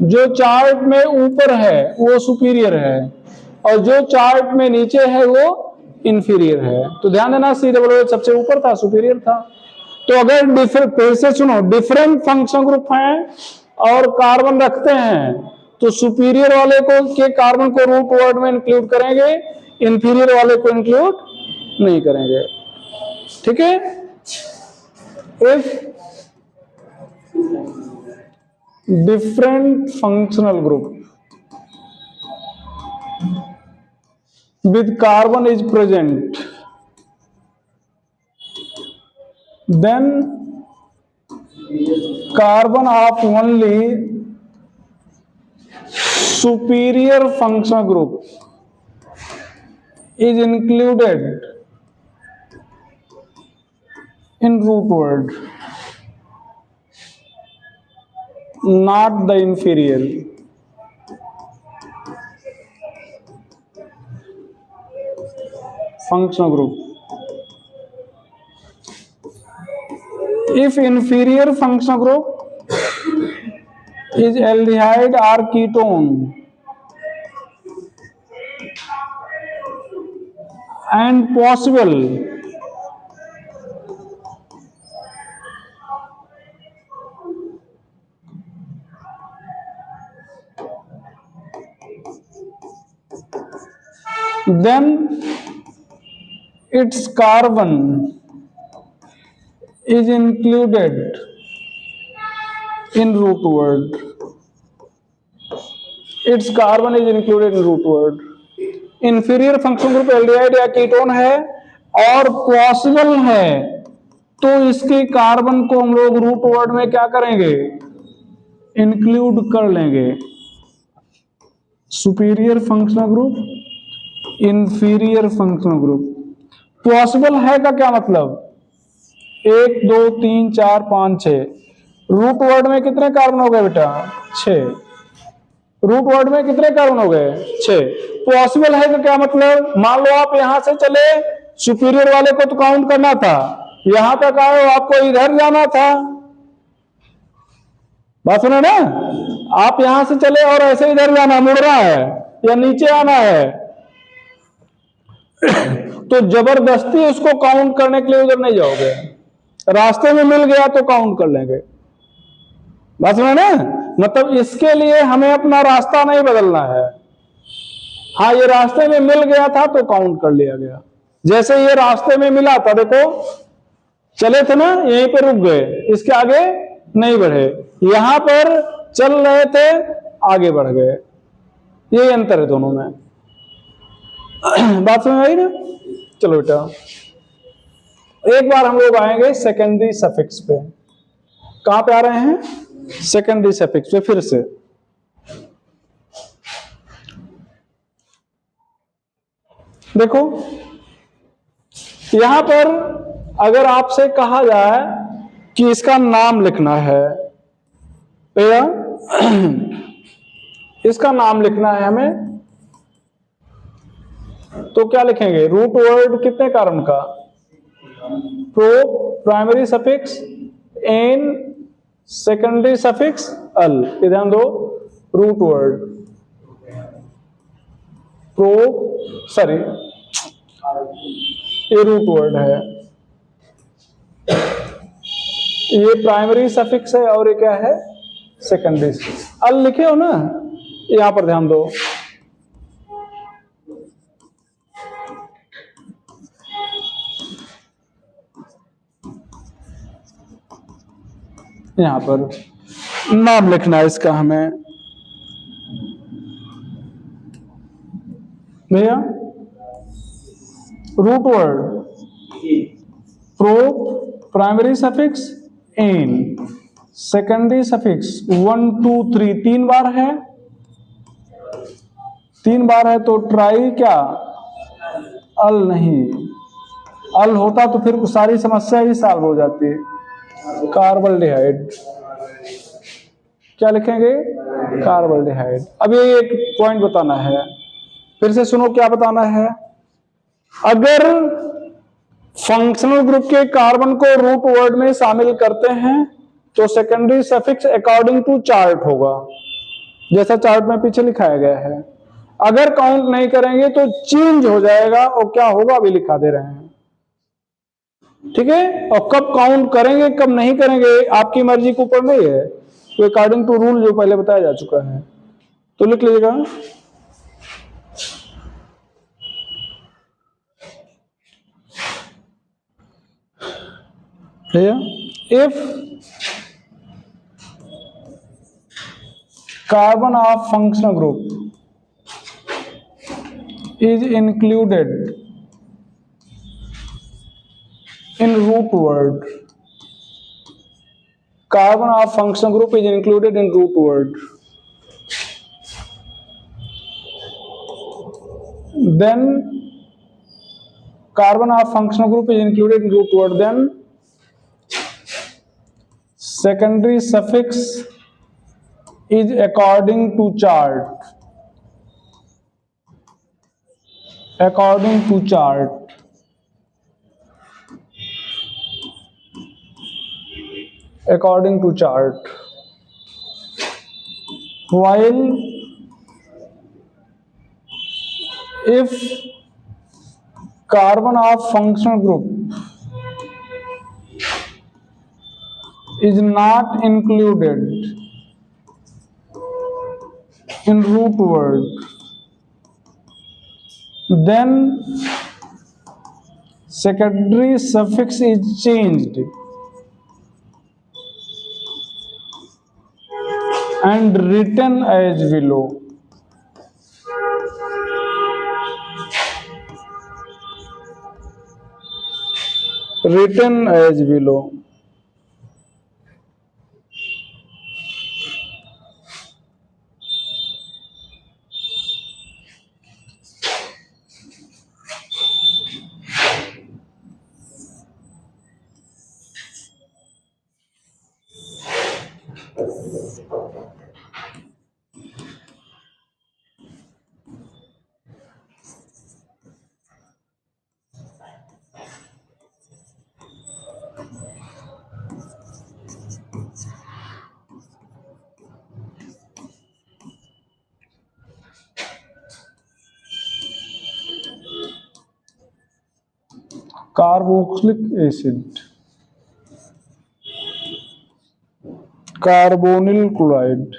जो चार्ट में ऊपर है वो सुपीरियर है, और जो चार्ट में नीचे है वो इंफीरियर है। तो ध्यान देना, COOH सबसे ऊपर था, सुपीरियर था। तो अगर फिर से सुनो, डिफरेंट फंक्शन ग्रुप हैं और कार्बन रखते हैं, तो सुपीरियर वाले को के कार्बन को रूट वर्ड में इंक्लूड करेंगे, इंफीरियर वाले को इंक्लूड नहीं करेंगे। ठीक है? If different functional group with carbon is present, then carbon of only superior functional group is included in root word, not the inferior. Functional group. If inferior functional group is aldehyde or ketone and possible then its carbon is included in root word. Its carbon is included in root word. Inferior function group aldehyde या ketone है और possible है, तो इसके carbon को हम लोग root word में क्या करेंगे? इंक्लूड कर लेंगे। Superior functional group, inferior functional group. Possible है का क्या मतलब? 1 2 3 4 5 6। रूट वर्ड में कितने कार्बन हो गए बेटा? 6। रूट वर्ड में कितने कार्बन हो गए? 6। पॉसिबल है का क्या मतलब? मान लो आप यहां से चले, सुपीरियर वाले को तो काउंट करना था, यहां तक आए, आपको इधर जाना था। बात सुनो ना, आप यहां से चले और ऐसे इधर जाना, मुड़ रहा है या नीचे आना है, तो जबरदस्ती उसको काउंट करने के लिए उधर नहीं जाओगे। रास्ते में मिल गया तो काउंट कर लेंगे। बात सुनो ना, मतलब इसके लिए हमें अपना रास्ता नहीं बदलना है। हाँ, ये रास्ते में मिल गया था तो काउंट कर लिया गया। जैसे ये रास्ते में मिला था, देखो चले थे ना, यहीं पे रुक गए, इसके आगे नहीं बढ़े, यहां पर चल रहे थे, आगे बढ़ गए। ये अंतर है दोनों में। बात समझ आई ना? चलो बेटा, एक बार हम लोग आएंगे सेकेंडरी सफिक्स पे। कहां पे आ रहे हैं? सेकेंडरी सफिक्स पे फिर से। देखो यहां पर अगर आपसे कहा जाए कि इसका नाम लिखना है, भैया इसका नाम लिखना है हमें, तो क्या लिखेंगे? रूट वर्ड कितने कार्बन का? Pro, primary suffix ane, secondary suffix al. ध्यान दो, रूट वर्ड प्रो, सॉरी ये रूट वर्ड है, ये प्राइमरी सफिक्स है और ये क्या है? सेकेंडरी। अल लिखे हो ना, यहां पर ध्यान दो। यहां पर नाम लिखना है इसका हमें भैया। Root word pro, primary suffix ane, secondary suffix 1 2 3, 3 बार है, 3 बार है तो ट्राई क्या? अल नहीं, अल होता तो फिर सारी समस्या ही सॉल्व हो जाती। कार्बल्डिहाइड, क्या लिखेंगे? कार्बल्डिहाइड। अब ये एक पॉइंट बताना है, फिर से सुनो क्या बताना है। अगर फंक्शनल ग्रुप के कार्बन को रूट वर्ड में शामिल करते हैं तो secondary suffix according to chart होगा, जैसा चार्ट में पीछे लिखाया गया है। अगर काउंट नहीं करेंगे तो चेंज हो जाएगा, और क्या होगा अभी लिखा दे रहे हैं, ठीक है। और कब काउंट करेंगे कब नहीं करेंगे आपकी मर्जी के ऊपर नहीं है, तो अकॉर्डिंग टू रूल जो पहले बताया जा चुका है, तो लिख लीजिएगा। If carbon of functional group is included in root word, carbon of functional group is included in root word, then carbon of functional group is included in root word, then secondary suffix is according to chart, according to chart, according to chart, while if carbon of functional group is not included in root word, then secondary suffix is changed and written as below. Written as below. Carboxylic acid, carbonyl chloride,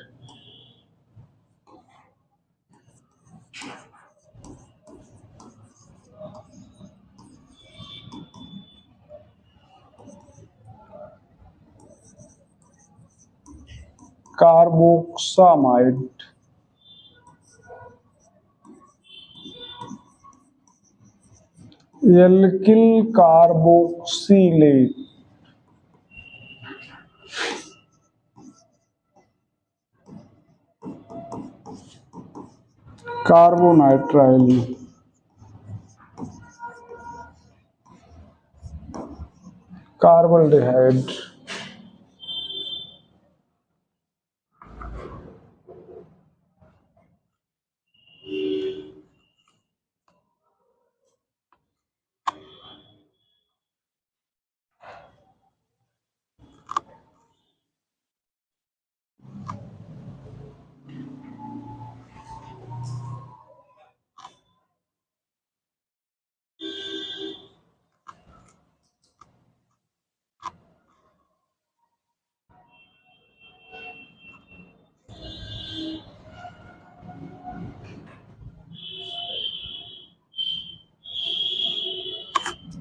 carboxamide, alkyl carboxylate, carbonitrile, carbaldehyde,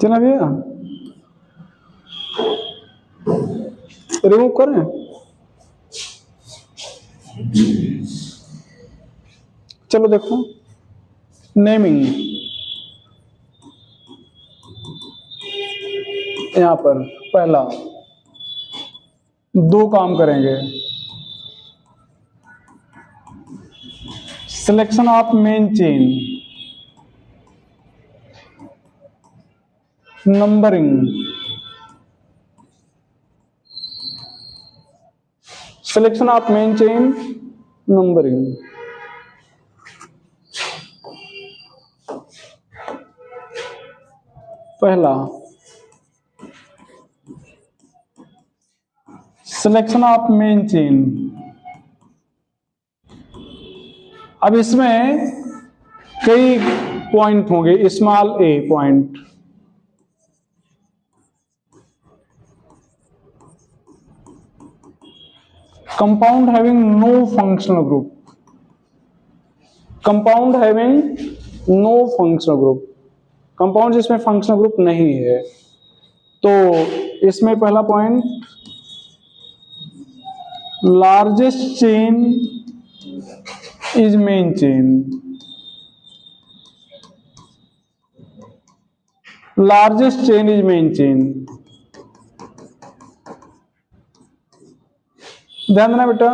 चला भैया remove करें। चलो देखो naming, यहां पर पहला दो काम करेंगे, selection of main chain, numbering, selection of main chain, numbering. पहला सिलेक्शन ऑफ मेन चेन। अब इसमें कई पॉइंट होंगे, small a point, compound having no functional group, compound having no functional group, compound जिसमें फंक्शनल ग्रुप नहीं है। तो इसमें पहला point, largest chain is main chain, largest chain is main chain. ध्यान देना बेटा,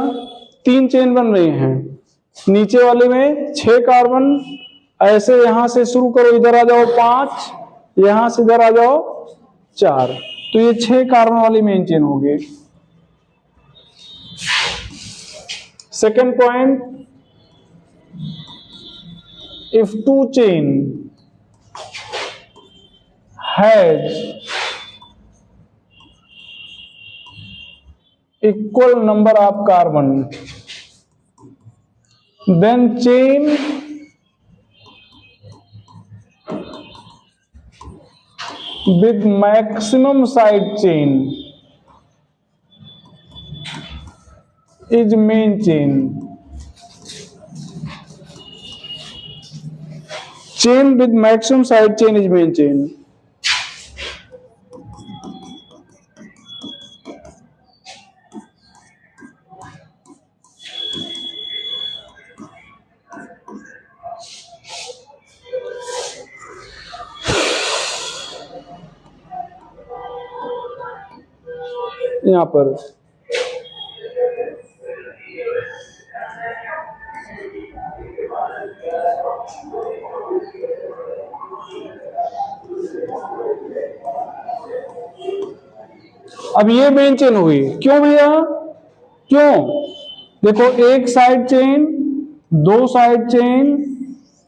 3 चेन बन रही हैं, नीचे वाले में 6 कार्बन, ऐसे यहां से शुरू करो, इधर आ जाओ 5, यहां से इधर आ जाओ 4, तो ये 6 कार्बन वाली मेन चेन होगी। Second point, if 2 chain has equal number of carbon, then chain with maximum side chain is main chain, chain with maximum side chain is main chain। यहां पर अब ये मेन चेन हुई, क्यों भैया, क्यों? देखो, एक side chain, 2 side chain,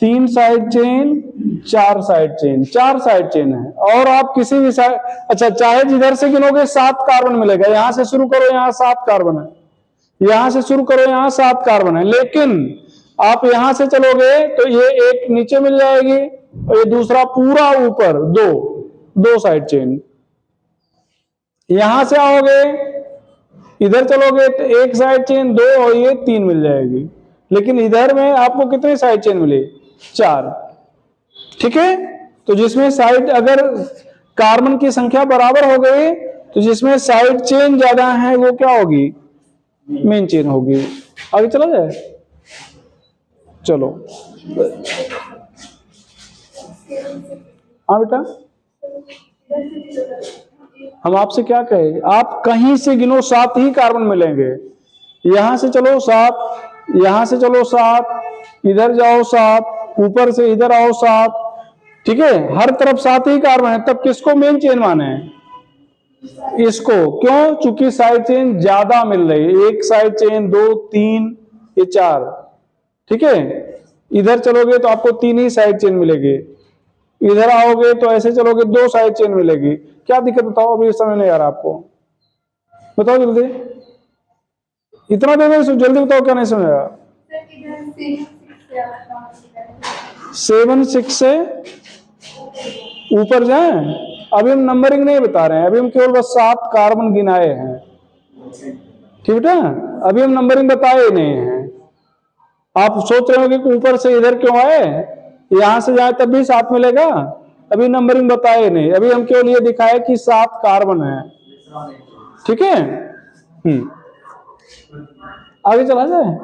3 side chain, 4 side chain, 4 side chain है। और आप किसी भी साइड, अच्छा चाहे जिधर से गिनोगे 7 कार्बन मिलेगा, यहां से शुरू करो यहां 7 कार्बन है, यहां से शुरू करो यहां 7 कार्बन है, लेकिन आप यहां से चलोगे तो ये एक नीचे मिल जाएगी और ये दूसरा पूरा ऊपर, 2 साइड चेन। यहां से आओगे इधर चलोगे तो एक साइड चेन 2 और ये 3 मिल जाएगी, लेकिन इधर में आपको कितनी साइड चेन मिली, 4। ठीक है, तो जिसमें साइड, अगर कार्बन की संख्या बराबर हो गई तो जिसमें साइड चेन ज्यादा है वो क्या होगी, मेन चेन होगी। आगे चला जाए, चलो हाँ बेटा, हम आपसे क्या कहें, आप कहीं से गिनो 7 ही कार्बन मिलेंगे। यहां से चलो 7, यहां से चलो 7, इधर जाओ 7, ऊपर से इधर आओ 7, ठीक है, हर तरफ 7 ही कार्बन है। तब किसको मेन चेन माने? इसको। क्यों? चूंकि साइड चेन ज्यादा मिल रही है, एक साइड चेन, 2, 3, ये 4, ठीक है। इधर चलोगे तो आपको 3 ही साइड चेन मिलेगी, इधर आओगे तो ऐसे चलोगे 2 साइड चेन मिलेगी। क्या दिक्कत बताओ, अभी समझ नहीं आ रहा आपको, बताओ जल्दी, इतना दे दो, जल्दी बताओ, क्या नहीं समझ आया? 7, 6 से ऊपर जाएं। अभी हम नंबरिंग नहीं बता रहे हैं, अभी हम केवल बस 7 कार्बन गिनाए हैं, ठीक है। अभी हम नंबरिंग बताए नहीं हैं। आप सोच रहे होंगे कि ऊपर से इधर क्यों आए, यहां से जाए तब भी 7 मिलेगा। अभी नंबरिंग बताए नहीं, अभी हम केवल ये दिखाए कि 7 कार्बन है, ठीक है। आगे चला जाए।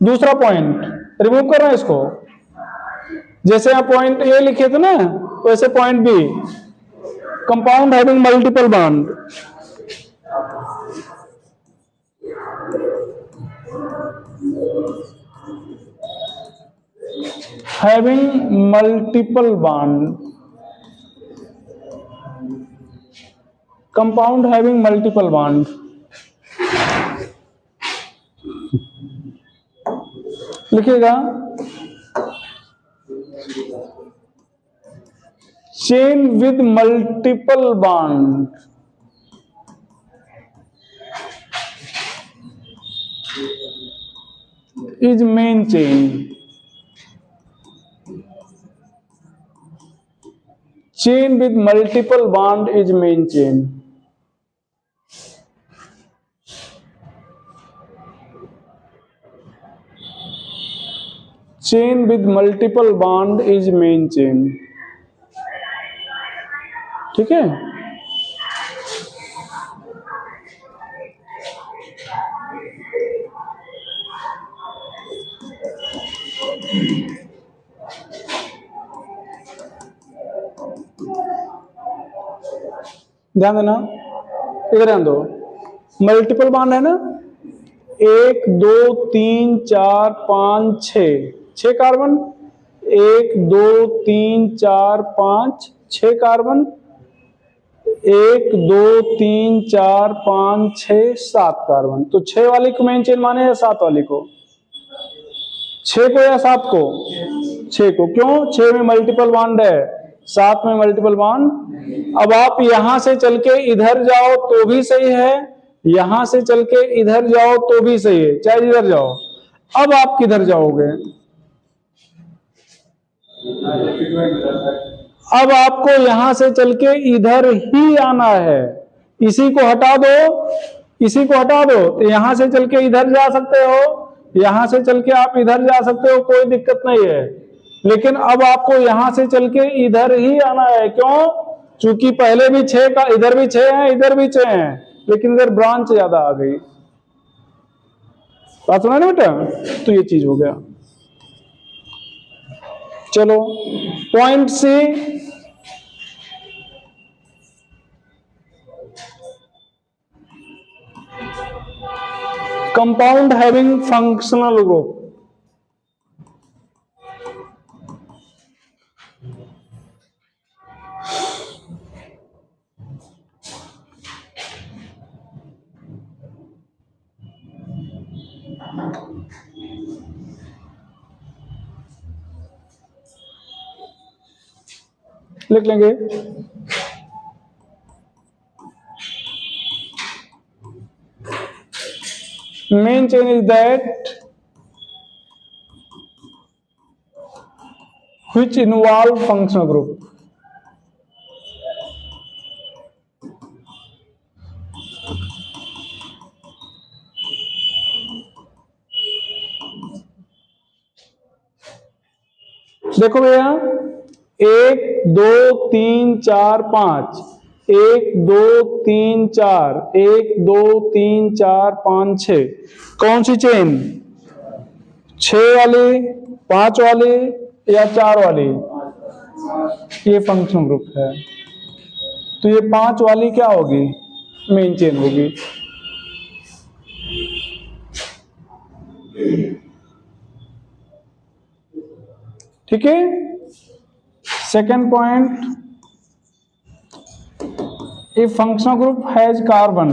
दूसरा पॉइंट रिमूव कर रहे हैं इसको। जैसे आप पॉइंट ए लिखे थे ना, वैसे point B, compound having multiple bond. having multiple bond, compound having multiple bond, लिखिएगा chain with multiple bond is main chain. Chain with multiple bond is main chain. Chain with multiple bond is main chain, ठीक है। ध्यान देना, इधर ध्यान दो, multiple bond है ना, 1, 2, 3, 4, 5, 6 कार्बन, 1, 2, 3, 4, 5, 6 कार्बन, 1, 2, 3, 4, 5, 6, 7 कार्बन। तो 6 वाली को मेन चेन माने या 7 वाली को? 6 को या 7 को? 6 को। क्यों? 6 में मल्टीपल बॉन्ड है, 7 में मल्टीपल बॉन्ड। अब आप यहां से चल के इधर जाओ तो भी सही है, यहां से चल के इधर जाओ तो भी सही है, चाहे इधर जाओ। अब आप किधर जाओगे? अब आपको यहां से चल के इधर ही आना है। इसी को हटा दो, इसी को हटा दो, तो यहां से चल के इधर जा सकते हो, यहां से चल के आप इधर जा सकते हो, कोई दिक्कत नहीं है। लेकिन अब आपको यहां से चल के इधर ही आना है। क्यों? चूंकि पहले भी 6 का, इधर भी 6 है, इधर भी 6 है, लेकिन इधर ब्रांच ज्यादा आ गई। बात सुना ना बेटा? तो ये चीज हो गया। चलो point C, compound having functional group. लिख लेंगे main chain is that which involve functional group. देखो भैया, 1, 2, 3, 4, 5, 1, 2, 3, 4, 1, 2, 3, 4, 5, 6, कौन सी चेन? 6 वाली, 5 वाली या 4 वाली? ये फंक्शनल ग्रुप है। तो ये 5 वाली क्या होगी, मेन चेन होगी। ठीक है। Second point, if functional group has carbon,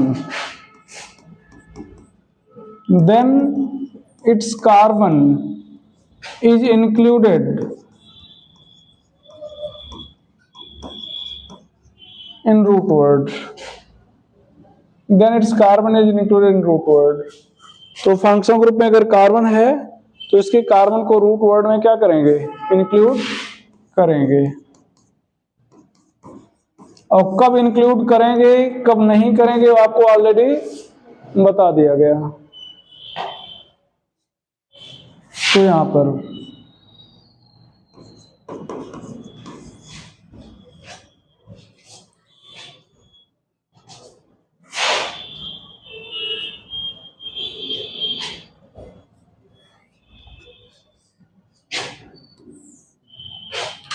then its carbon is included in root word. Then its carbon is included in root word. तो फंक्शनल ग्रुप में अगर कार्बन है तो इसके कार्बन को रूट वर्ड में क्या करेंगे, इंक्लूड करेंगे। और कब इंक्लूड करेंगे कब नहीं करेंगे वो आपको ऑलरेडी बता दिया गया। तो यहां पर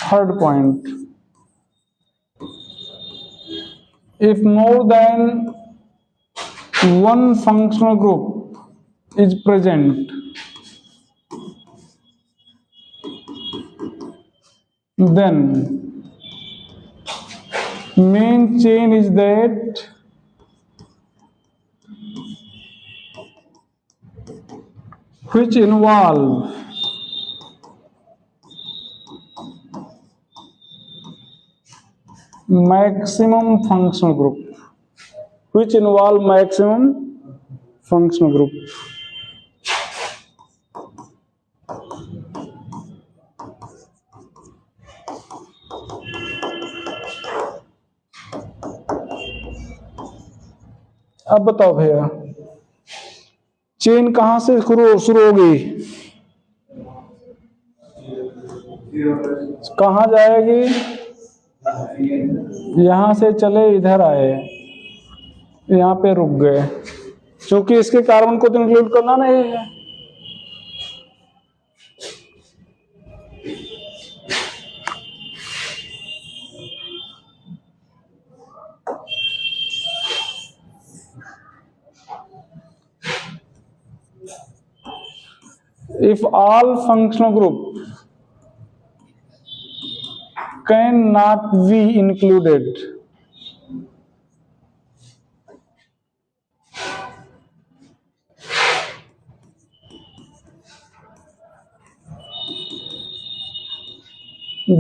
third point, if more than one functional group is present, then main chain is that which involve maximum functional group, which involve maximum functional group. अब बताओ भैया, चेन कहां से शुरू होगी, कहां जाएगी, यहां से चले इधर आए, यहां पे रुक गए, क्योंकि इसके कार्बन को तो इंक्लूड करना नहीं है। If all functional group cannot be included,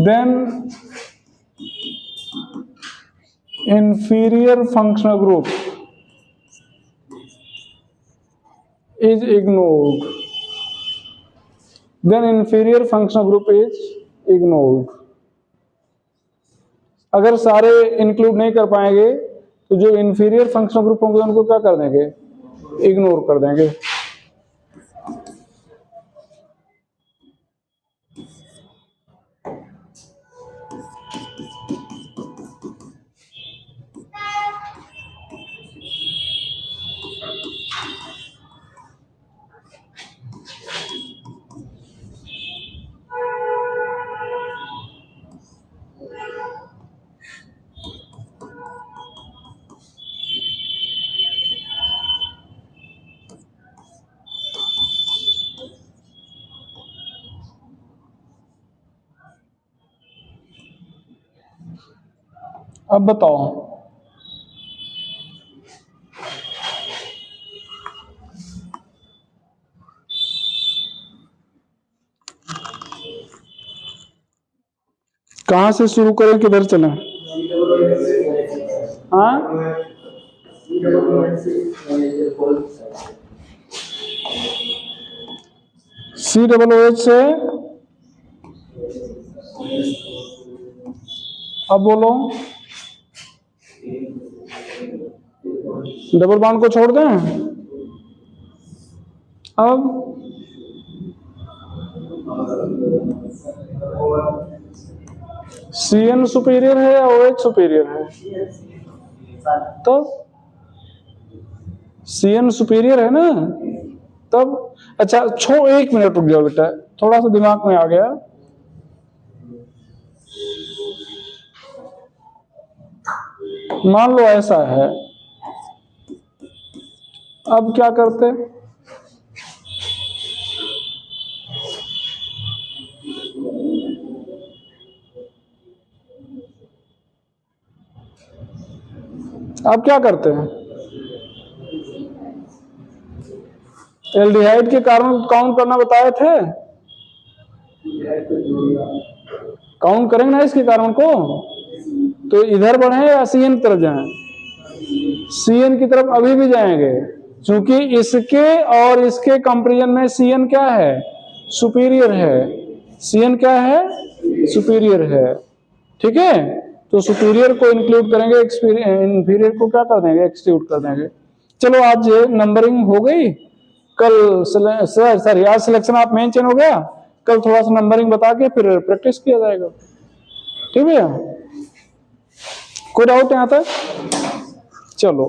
then inferior functional group is ignored. Then inferior functional group is ignored. अगर सारे इंक्लूड नहीं कर पाएंगे तो जो इंफीरियर फंक्शनल ग्रुप होंगे उनको क्या कर देंगे, इग्नोर कर देंगे। अब बताओ, कहां से शुरू करें, किधर चलें? हाँ, COOH से। अब बोलो, डबल बॉन्ड को छोड़ दें। अब CN सुपीरियर है या OH सुपीरियर है? तो CN सुपीरियर है ना, तब अच्छा एक मिनट रुक जाओ बेटा, थोड़ा सा दिमाग में आ गया। मान लो ऐसा है, अब क्या करते हैं? अब क्या करते हैं? एल्डिहाइड के कार्बन काउंट करना बताए थे, काउंट करेंगे ना इसके कार्बन को, तो इधर बढ़े या सीएन की तरफ जाएं? सीएन की तरफ अभी भी जाएंगे, क्योंकि इसके और इसके कंपैरिजन में सीएन क्या है? सुपीरियर है। सीएन क्या है? सुपीरियर है। ठीक है, तो सुपीरियर को इंक्लूड करेंगे, इंफीरियर को क्या कर देंगे? एक्सक्लूड कर देंगे। चलो आज नंबरिंग हो गई, कल सर आज सिलेक्शन ऑफ मेन चेन हो गया, कल थोड़ा सा नंबरिंग बता के फिर प्रैक्टिस किया जाएगा। ठीक है, कोई डाउट यहाँ तक? चलो